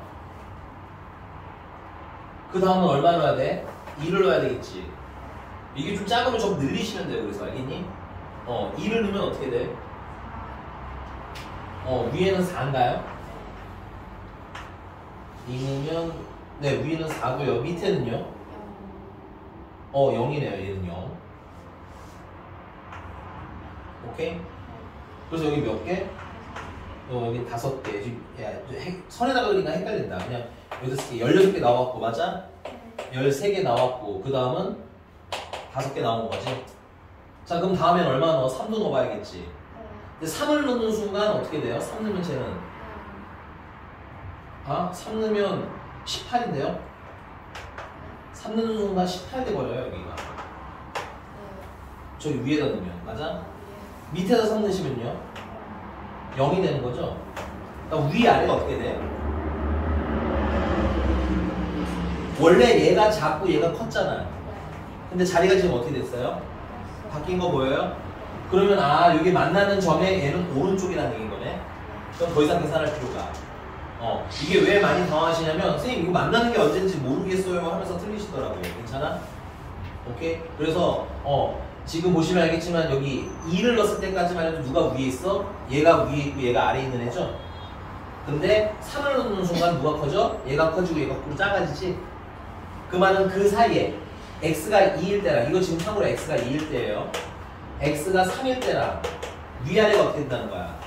그 다음은 얼마 넣어야 돼? 2를 넣어야 되겠지. 이게 좀 작으면 좀 늘리시면 돼요. 그래서 알겠니? 2를 넣으면 어떻게 돼? 위에는 4인가요? 2 넣으면 네, 위에는 4고요. 밑에는요? 0이네요. 얘는 0. 오케이? 그래서 여기 몇 개? 여기 5개. 지금 선에다가 그리니까 헷갈린다. 그냥 8개, 16개 나왔고, 맞아? 13개 나왔고, 그 다음은 5개 나온 거지. 자, 그럼 다음엔 얼마 넣어? 3도 넣어봐야겠지. 근데 3을 넣는 순간 어떻게 돼요? 3 넣으면 쟤는 3 넣으면 18인데요? 3 넣는 순간 18 돼버려요, 여기가. 저기 위에다 넣으면, 맞아? 밑에다 3 넣으시면요? 0이 되는 거죠? 그러니까 위아래가 어떻게 돼? 원래 얘가 작고 얘가 컸잖아. 근데 자리가 지금 어떻게 됐어요? 바뀐 거 보여요? 그러면 여기 만나는 점에 얘는 오른쪽이라는 얘기인 거네. 그럼 더 이상 계산할 필요가. 이게 왜 많이 당황하시냐면 선생님 이거 만나는 게 언제인지 모르겠어요 하면서 틀리시더라고요. 괜찮아? 오케이? 그래서 지금 보시면 알겠지만 여기 2를 넣었을 때까지만 해도 누가 위에 있어? 얘가 위에 있고 얘가 아래에 있는 애죠? 근데 3을 넣는 순간 누가 커져? 얘가 커지고 얘가 거꾸로 작아지지? 그 말은 그 사이에 x가 2일 때랑 이거 지금 참고로 x가 2일 때예요. x가 3일 때랑 위아래가 어떻게 된다는 거야?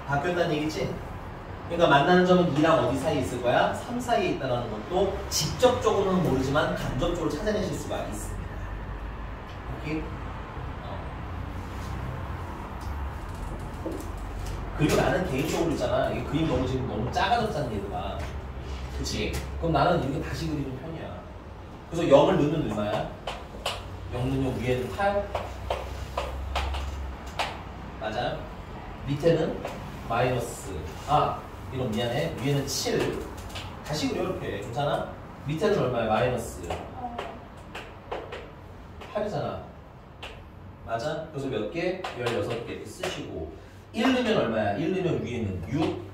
바뀌었다는 얘기지? 그러니까 만나는 점은 2랑 어디 사이에 있을 거야? 3 사이에 있다는 것도 직접적으로는 모르지만 간접적으로 찾아내실 수가 있습니다. 오케이? 그리고 나는 개인적으로 있잖아. 이 그림 지금 너무 작아졌잖아, 얘들아. 그치? 그럼 나는 이렇게 다시 그리는 편이야. 그래서 0을 넣으면 얼마야? 0 넣으면 위에는 8. 맞아요? 밑에는 마이너스. 이건 미안해. 위에는 7. 다시 그려 이렇게. 괜찮아? 밑에는 얼마야? 마이너스 8이잖아. 맞아? 그래서 몇 개? 16개 이렇게 쓰시고 1 넣으면 얼마야? 1 넣으면 위에는 6.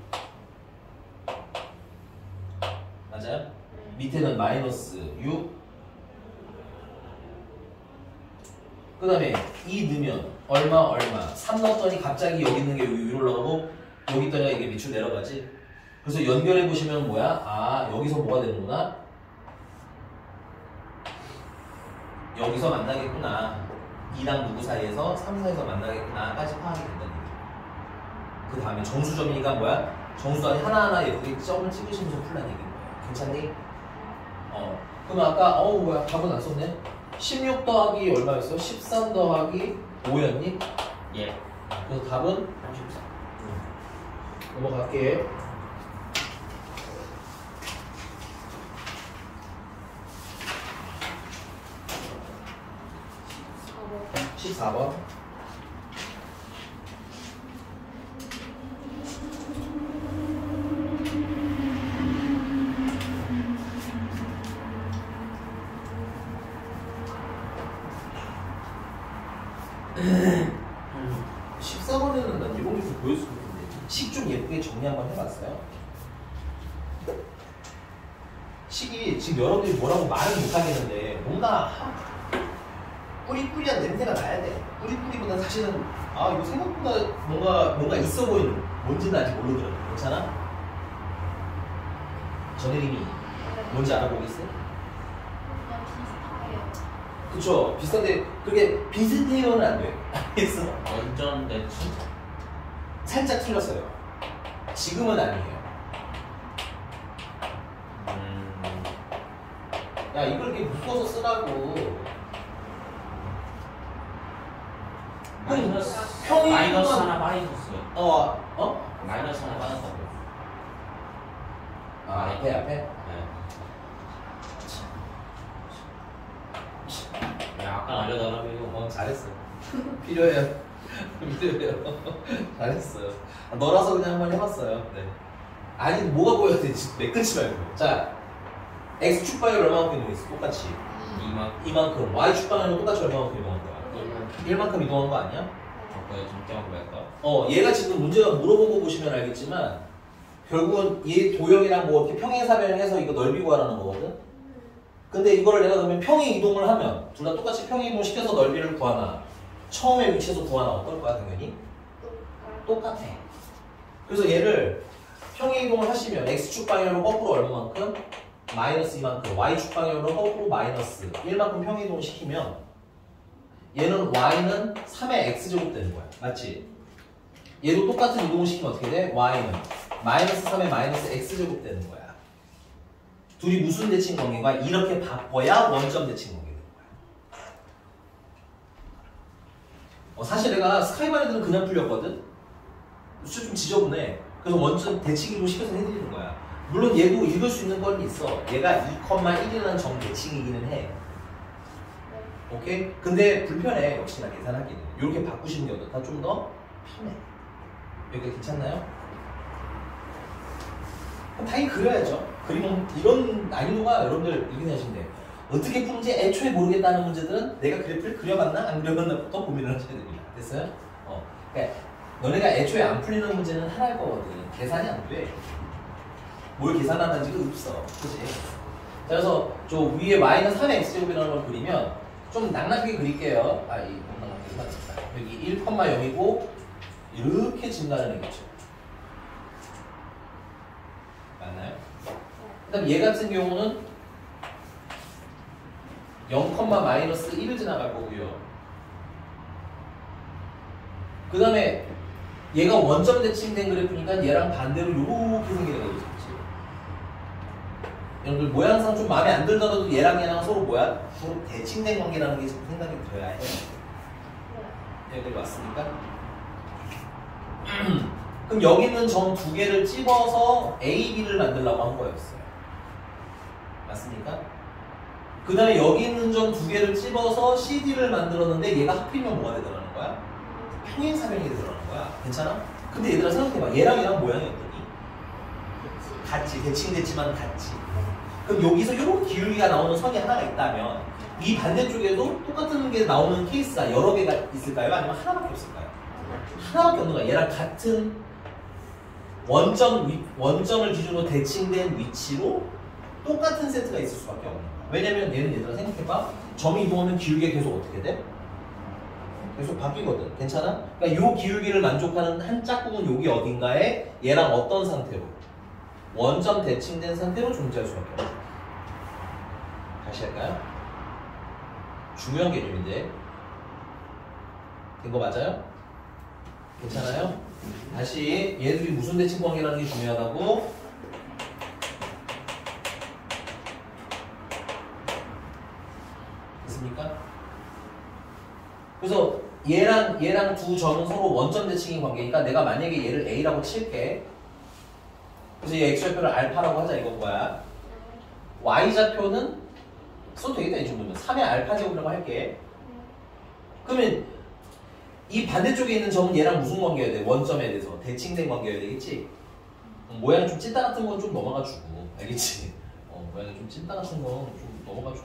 맞아요? 밑에는 마이너스 6. 그 다음에 2 넣으면 얼마 3 넣었더니 갑자기 여기 있는 게 여기 위로 올라가고 여기 있더니 이게 밑으로 내려가지. 그래서 연결해 보시면 뭐야? 아 여기서 뭐가 되는구나? 여기서 만나겠구나. 2랑 누구 사이에서 3 사이에서 만나겠구나 까지 파악이 된다는 얘기죠. 그 다음에 정수점이니까 뭐야? 정수 안에 하나하나 여기 점을 찍으시면서 풀라는 얘기인 거예요. 괜찮니? 그럼 아까 뭐야 답은 안 썼네? 16 더하기 얼마였어? 13 더하기 5였니? 예. 그래서 답은 34. 넘어갈게. 14번. 음. 14번에는 난 이런 게 보였을 텐데 식 좀 예쁘게 정리 한번 해봤어요. 식이 지금 여러분들이 뭐라고 말은 못하겠는데 뭔가 뿌리뿌리한 냄새가 나야 돼. 뿌리뿌리보다 사실은 이거 생각보다 뭔가 있어 보이는 뭔지는 아직 모르더라고. 괜찮아? 전혜림이 뭔지 알아보겠어? 그냥 비슷해요. 그쵸. 비슷한데 그게 비슷해요는 안 돼. 알겠어? 완전 대충? 살짝 틀렸어요. 지금은 아니에요. 야 이걸 이렇게 묶어서 쓰라고. 마이너스 형이 마이너스 그동안- 하나 빠졌어요. 마이너스 하나 빠졌다고요. 앞에? 네. 야, 아까 알려달라고. 잘했어. 필요해요. 필요해요. 잘했어요. 너라서 그냥 한번 해봤어요. 네. 아니 뭐가 보여야 되지? 매끈치 말고. 자, X축 방향 얼마만큼 이동했어? 똑같이. 이만큼. Y축 방향은 똑같이 얼마만큼 이동한 거야? 1만큼 이동한 거 아니야? 저거에 중점을 할까? 얘가 지금 문제가 물어본 거 보시면 알겠지만 결국은 얘 도형이랑 뭐 이렇게 평행사변해서 이거 넓이 구하라는 거거든? 근데 이거를 내가 그러면 평행 이동을 하면 둘 다 똑같이 평행 이동 시켜서 넓이를 구하나 처음에 위치에서 구하나 어떨 거야 당연히? 똑같아. 그래서 얘를 평행 이동을 하시면 X축 방향으로 거꾸로 얼마만큼? 마이너스 이만큼. Y축 방향으로 거꾸로 마이너스 1만큼 평행 이동을 시키면 얘는 Y는 3의 X제곱 되는 거야. 맞지? 얘도 똑같은 이동을 시키면 어떻게 돼? Y는 마이너스 3의 마이너스 X제곱 되는 거야. 둘이 무슨 대칭 관계인가? 이렇게 바꿔야 원점 대칭 관계가 되는 거야. 사실 내가 스카이반 애들은 그냥 풀렸거든? 좀 지저분해. 그래서 원점 대칭으로 시켜서 해드리는 거야. 물론 얘도 읽을 수 있는 건 있어. 얘가 2,1이라는 점 대칭이기는 해. 오케이? 근데 불편해. 역시나 계산하기는. 이렇게 바꾸시는 게 어떻다? 좀 더 편해. 여기가 괜찮나요? 그럼 당연히 그려야죠. 그리면 이런 난이도가 여러분들 이렇게 하시는데 어떻게 푸는지 애초에 모르겠다는 문제들은 내가 그래프를 그려봤나 안 그려봤나부터 고민을 하셔야 됩니다. 됐어요? 그러니까 너네가 애초에 안 풀리는 문제는 하나일 거거든. 계산이 안 돼. 뭘 계산하는 지가 없어. 그치? 자, 그래서 저 위에 y는 3의 x제곱이라는 걸 그리면 좀 낭낭하게 그릴게요. 이 낭낭하게 맞았다. 여기 1,0이고 이렇게 진다는 얘기죠. 맞나요? 그 다음 얘 같은 경우는 0,-1을 지나갈 거고요. 그 다음에 얘가 원점 대칭된 그래프니까 얘랑 반대로 이렇게 생기는 거죠. 여러분들 모양상 좀 마음에 안 들더라도 얘랑 서로 뭐야? 서로 대칭된 관계라는 게 자꾸 생각이 들어야 해요. 여기까지 왔습니까? 그럼 여기 있는 점 두 개를 집어서 A, B를 만들려고 한 거였어요. 맞습니까? 그 다음에 여기 있는 점 두 개를 집어서 C, D를 만들었는데 얘가 하필이면 뭐가 되더라는 거야? 평행사변이 되더라는 거야. 괜찮아? 근데 얘들아 생각해봐. 얘랑 모양이 어떠니? 같지. 대칭됐지만 같지. 그럼 여기서 이런 기울기가 나오는 선이 하나가 있다면 이 반대쪽에도 똑같은 게 나오는 케이스가 여러 개가 있을까요? 아니면 하나밖에 없을까요? 하나밖에 없는 거야. 얘랑 같은 원점을 기준으로 대칭된 위치로 똑같은 세트가 있을 수밖에 없는 거야. 왜냐면 얘는 얘들아 생각해봐. 점이 이동하면 기울기가 계속 어떻게 돼? 계속 바뀌거든. 괜찮아? 그러니까 이 기울기를 만족하는 한 짝꿍은 여기 어딘가에 얘랑 어떤 상태로? 원점 대칭된 상태로 존재할 수밖에 없어. 다시 할까요? 중요한 개념인데 된 거 맞아요? 괜찮아요? 다시 얘들이 무슨 대칭 관계라는 게 중요하다고? 됐습니까? 그래서 얘랑 두 점은 서로 원점 대칭인 관계니까 내가 만약에 얘를 A라고 칠게. 그래서 얘 X좌표를 알파라고 하자 이건 거야. Y좌표는 써도 되겠다 이 정도면 3의 알파 제곱이라고 할게. 그러면 이 반대쪽에 있는 점은 얘랑 무슨 관계여야 돼? 원점에 대해서 대칭된 관계여야 되겠지? 모양이 좀 찐따 같은 건 좀 넘어가주고 알겠지? 모양이 좀 찐따 같은 건 좀 넘어가줘.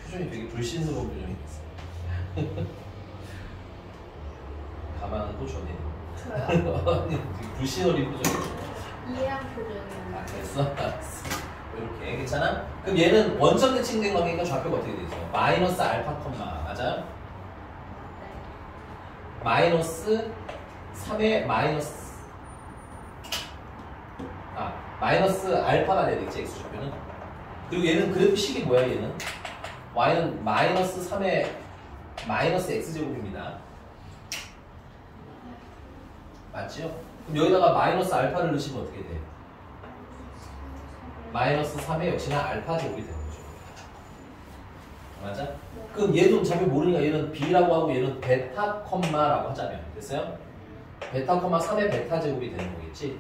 표정이 되게 불신스러운 표정이 됐어. 가만 또 전해. 저요? 되게 불신어린 표정이. 이해한 표정이요. 아, 됐어? 알았어. 이렇게 괜찮아? 그럼 얘는 원점 대칭된 관계니까 좌표가 어떻게 되죠? 마이너스 알파 컴마 맞아요? 마이너스 3의 마이너스 알파가 돼야 되겠지 X좌표는. 그리고 얘는 그래프식이 뭐야 얘는? Y는 마이너스 3의 마이너스 X제곱입니다. 맞죠? 그럼 여기다가 마이너스 알파를 넣으시면 어떻게 돼? 마이너스 3의 역시나 알파 제곱이 되는 거죠. 맞아? 그럼 얘도 좌표 모르니까 얘는 B라고 하고 얘는 베타 컴마라고 하자면 됐어요? 베타 컴마 3의 베타 제곱이 되는 거겠지?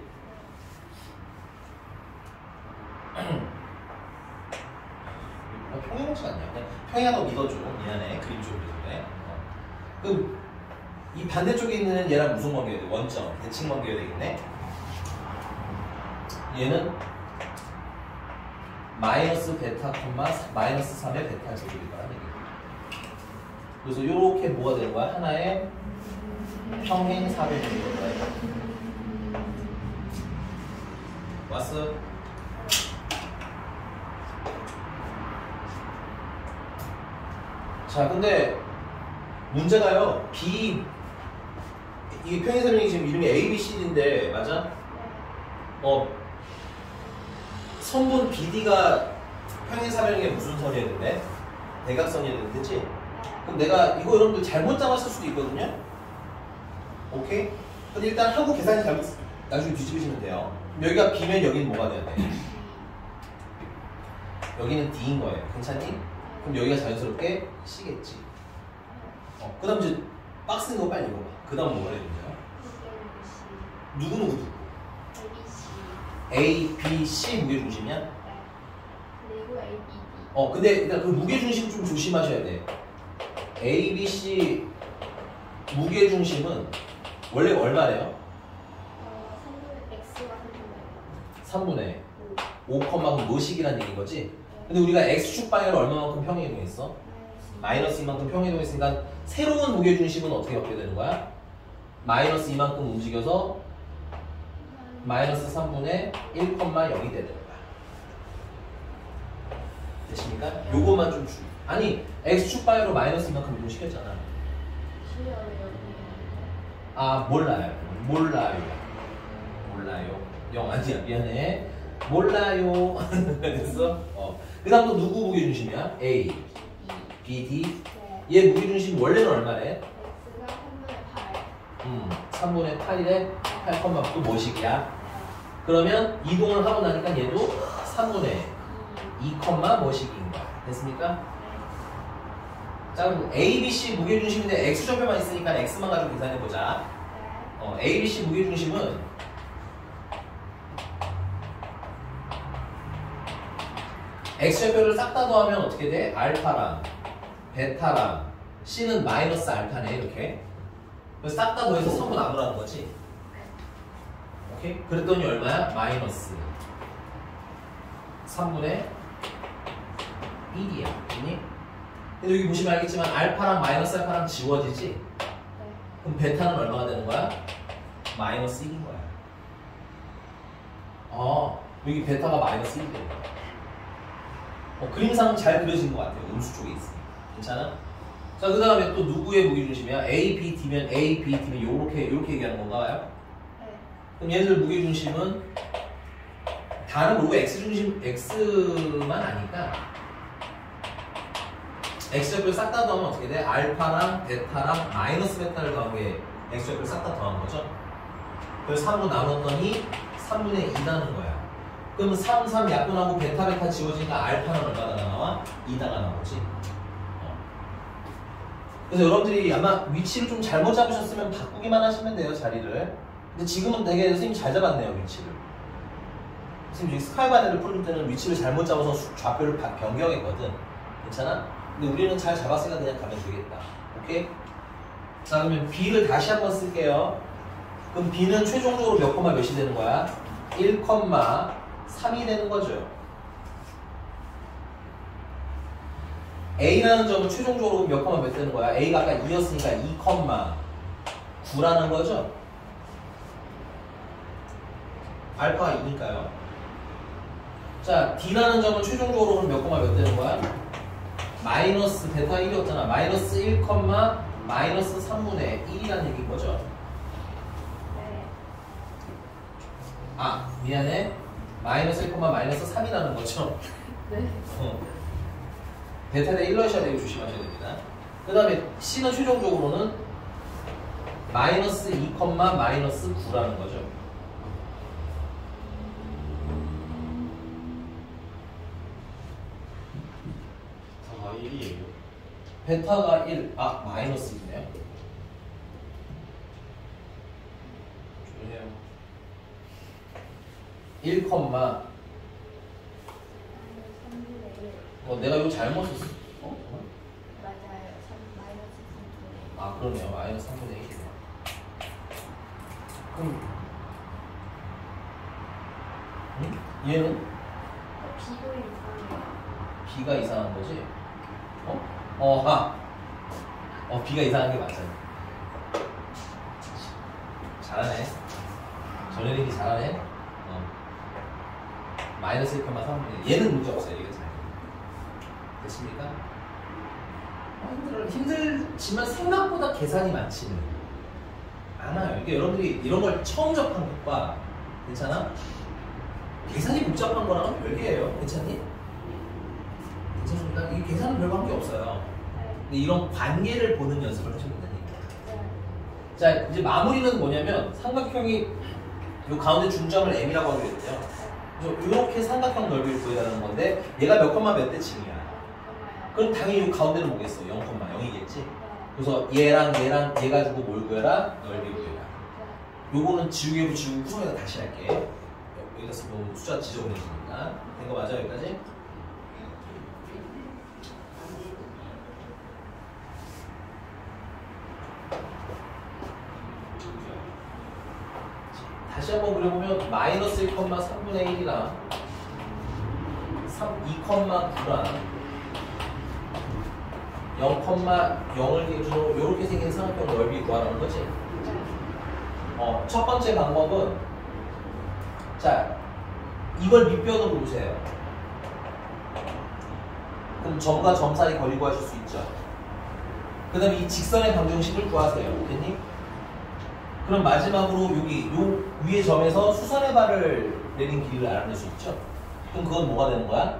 평행하지 않냐? 그냥 평행하다고 믿어줘. 미안해. 그림 쪽으로 그래. 그럼 이 반대쪽에 있는 얘랑 무슨 관계여야 돼? 원점, 대칭 관계여야 되겠네? 얘는 마이너스 베타 콤마 마이너스 3의 베타 제곱일 거란 얘기야. 그래서 이렇게 뭐가 되는 거야? 하나의 평행 사변이 되는 거야. 왔어? 자, 근데 문제가요. 이 평행사변이 지금 이름이 ABCD인데 맞아? 선분 BD가 평행사변이 무슨 선이었는데? 대각선이었는데, 그치? 그럼 내가 이거 여러분들 잘못 잡았을 수도 있거든요? 오케이? 근데 일단 하고 계산이 잘못 나중에 뒤집으시면 돼요. 여기가 B면 여기는 뭐가 돼야 돼? 여기는 D인 거예요. 괜찮니? 그럼 여기가 자연스럽게 C겠지. 그 다음 이제 박스인 거 빨리 읽어봐. 그 다음 뭐가 해야 되나요? 누구? A, B, C 무게중심이야? 네. 그리고 A, B, D. 근데 일단 그 무게중심 좀 조심하셔야 돼. A, B, C 무게중심은 원래 얼마래요? 3분의 5, 그럼 뭐식이란 얘기인 거지? 근데 우리가 X축 방향을 얼마만큼 평행이동했어? 마이너스 이만큼 평행이동했으니까 새로운 무게중심은 어떻게 얻게 되는 거야? 마이너스 이만큼 움직여서 마이너스 3분의 1,0이 되는 거야. 되십니까? 요것만 좀 주. 아니 X축 방향으로 마이너스 이만큼 이동시켰잖아. 몰라요. 영 아니야. 미안해. 몰라요. 됐어? 그 다음 또 누구 무게중심이야? A, B, D. 얘 무게중심 원래는 얼마래? X가 3분의 8. 3분의 8이래? 8, 또 뭐식이야? 그러면 이동을 하고 나니까 얘도 3분의 2, 뭐식인 거야. 됐습니까? 자, 그럼 A, B, C 무게중심인데 X좌표만 있으니까 X만 가지고 계산해보자. A, B, C 무게중심은 X좌표를 싹 다 더하면 어떻게 돼? 알파랑 베타랑 C는 마이너스 알파네 이렇게. 그래서 싹 다 더해서 3분 나누라는 거지. 오케이? 그랬더니 얼마야? 마이너스 3분의 1이야. 그니? 근데 여기 보시면 알겠지만 알파랑 마이너스 알파랑 지워지지? 네. 그럼 베타는 얼마가 되는 거야? 마이너스 1인 거야. 여기 베타가 마이너스 1이 되는 거야. 그림상 잘 그려진 것 같아요. 음수 쪽에 있으니까. 괜찮아? 자, 그 다음에 또 누구의 무게중심이야? A, B, D면 A, B, D면 요렇게 얘기하는 건가요? 네. 그럼 얘들 무게중심은 다른 로그 X중심, X만 아니까 X좌표를 싹 다 더하면 어떻게 돼? 알파랑 베타랑 마이너스 베타를 더한 게 X좌표를 싹 다 더한 거죠? 그래서 3로 나눴더니 3분의 2 나는 거야. 그러면 3, 3 약분하고 베타, 베타 지워지니까 알파는 얼마나 나와? 2다가 나오지. 그래서 여러분들이 아마 위치를 좀 잘못 잡으셨으면 바꾸기만 하시면 돼요, 자리를. 근데 지금은 되게 선생님이 잘 잡았네요, 위치를. 선생님 지금 스카이바디를 풀 때는 위치를 잘못 잡아서 좌표를 변경했거든. 괜찮아? 근데 우리는 잘 잡았으니까 그냥 가면 되겠다. 오케이? 자, 그러면 B를 다시 한번 쓸게요. 그럼 B는 최종적으로 몇 콤마 몇이 되는 거야? 1,3이 되는 거죠. A라는 점은 최종적으로 몇 콤마 몇 되는 거야? A가 아까 2였으니까 2,9라는 거죠? 알파가 2니까요. 자, D라는 점은 최종적으로 몇 콤마 몇 되는 거야? 마이너스 베타 1이었잖아. 마이너스 1, 마이너스 3분의 1이라는 얘기인 거죠? 네. 아, 미안해. 마이너스 1, 마이너스 3이라는 거죠? 네. 베타에 1 넣으셔야 되고 조심하셔야 됩니다. 그 다음에 C는 최종적으로는 마이너스 2, 마이너스 9라는 거죠. 아 1이에요. 베타가 1, 마이너스 2네요. 조용해요. 1, 내가 이거 잘못 썼어. 맞아요. 마이너스 3분의 아, 그러네요. 마이너스 3분의 1이네요. 그럼 얘는 B도 이상해요. B가 이상한 거지? B가 이상한 게 맞아요. 잘하네. 전현익이 잘하네. 마이너스 1, 3분의 1. 얘는 문제 없어요. 이게 잘. 됐습니까? 힘들지만 생각보다 계산이 많지는 않아요. 이게 여러분들이 이런 걸 처음 접한 것과 괜찮아? 계산이 복잡한 거랑은 별개예요. 괜찮니? 괜찮습니까? 이 계산은 별 관계 없어요. 근데 이런 관계를 보는 연습을 하시면 됩니다. 자, 이제 마무리는 뭐냐면 삼각형이 이 가운데 중점을 M이라고 하기로 했대요. 이렇게 삼각형 넓이를 구해달라는 건데 얘가 몇 콤마 몇 대칭이야? 그럼 당연히 이 가운데는 뭐겠어? 0,0이겠지? 그래서 얘랑 얘 가지고 뭘 구해라? 넓이 구해라. 요거는 지우개로 지우고 후성에다 다시 할게. 여기다 쓰면 숫자 지저분해지니까. 된 거 맞아 여기까지? 다시 한번 그려보면 마이너스 1, 3분의 1이랑 2,9랑 0,0을 기준으로 이렇게 생긴 삼각형 넓이 구하라는 거지. 첫 번째 방법은 자 이걸 밑변으로 보세요. 그럼 점과 점 사이 거리 구하실 수 있죠. 그 다음에 이 직선의 방정식을 구하세요. 됐니? 그럼 마지막으로 여기 요 위의 점에서 수선의 발을 내린 길이를 알아낼 수 있죠. 그럼 그건 뭐가 되는 거야?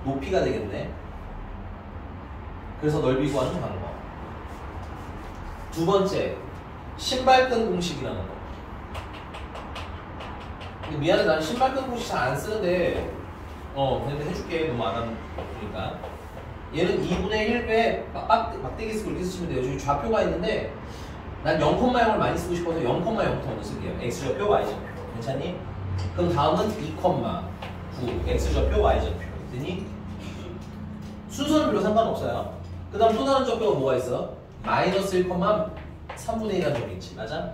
높이가 되겠네. 그래서 넓이 구하는 방법. 두 번째, 신발끈 공식이라는 거. 근데 미안해, 난 신발끈 공식 잘 안 쓰는데 근데 해줄게. 너무 안 하는 거니까. 얘는 2분의 1배 막대기 쓰고 이렇게 쓰시면 돼요. 저기 좌표가 있는데 난 0,0을 많이 쓰고 싶어서 0,0부터 먼저 쓸게요. X좌표, Y좌표. 괜찮니? 그럼 다음은 2,9 X좌표, Y좌표. 됐니? 순서는 별로 상관없어요. 그 다음 또 다른 좌표가 뭐가 있어? 마이너스 1, 3분의 1이라는 점이 있지. 맞아?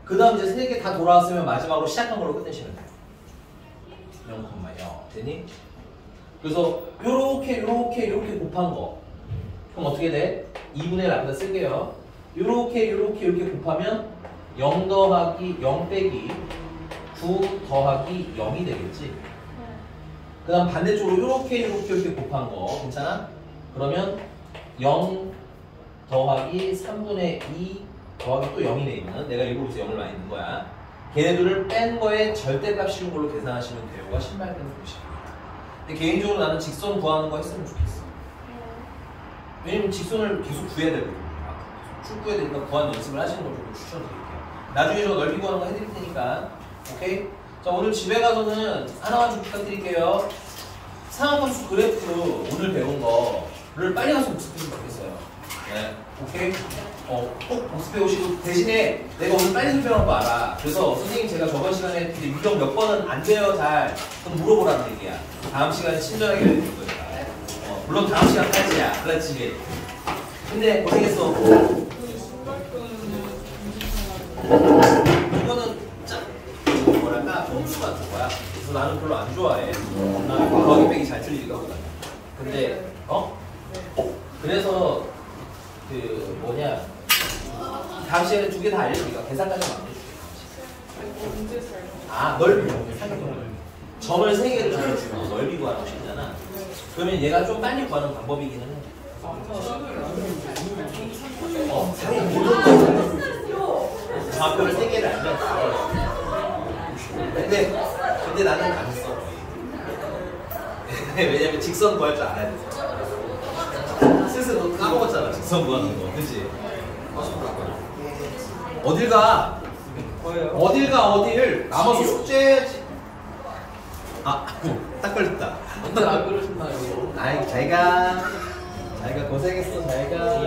그 다음 이제 3개 다 돌아왔으면 마지막으로 시작한 걸로 끝내시면 돼. 0,0 되니? 그래서 요렇게 곱한 거 그럼 어떻게 돼? 2분의 1 앞에다 쓸게요. 요렇게 곱하면 0 더하기 0 빼기 9 더하기 0이 되겠지? 그 다음 반대쪽으로 요렇게 곱한 거 괜찮아? 그러면 0 더하기 3분의 2 더하기 또 0이 되있는 내가 일부러 0을 많이 넣은 거야. 걔네들을 뺀 거에 절대값 씌운 걸로 계산하시면 돼요가 신발끈 보시고. 근데 개인적으로 나는 직선 구하는 거 했으면 좋겠어. 왜냐면 직선을 계속 구해야 되거든. 쭉 구해야 되니까 구하는 연습을 하시는 걸 좀 추천드릴게요. 나중에 저 넓이 구하는 거 해드릴 테니까. 오케이? 자, 오늘 집에 가서는 하나만 좀 부탁드릴게요. 상한함수 그래프 오늘 배운 거를 빨리 가서 복습했으면 좋겠어요. 네. 오케이? 꼭 복습해 오시고 대신에 내가 오늘 빨리 설명한 거 알아. 그래서 선생님 제가 저번 시간에 유형 몇 번은 안 돼요 잘 그럼 물어보라는 얘기야. 다음 시간에 친절하게 알려줄 거니까. 물론 다음 시간까지야. 그렇지. 근데 고생했어. 이거는 뭐랄까 범수 같은 거야. 그래서 나는 별로 안 좋아해. 나는 더하기 빼기 잘 틀리니까 보다. 근데 그래서 그 뭐냐 다음 시간에 2개 다 알려주니까 계산까지 만들어줄게. 넓이 점을 3개를 정해주고 넓이 구하는 식이잖아. 그러면 얘가 좀 빨리 구하는 방법이기는 해. 당연히 모든 좌표를 3개를 알면 다 해. 근데 나는 안 써. 왜냐면 직선 구할 줄 알아야 돼. 슬슬 너 까먹었잖아. 직선 구하는 거. 그치? 어딜 가? 어딜? 남아서 숙제해야지. 딱 걸렸다. 언제 안 그러셨나요? 아이, 잘 가. 고생했어, 잘 가.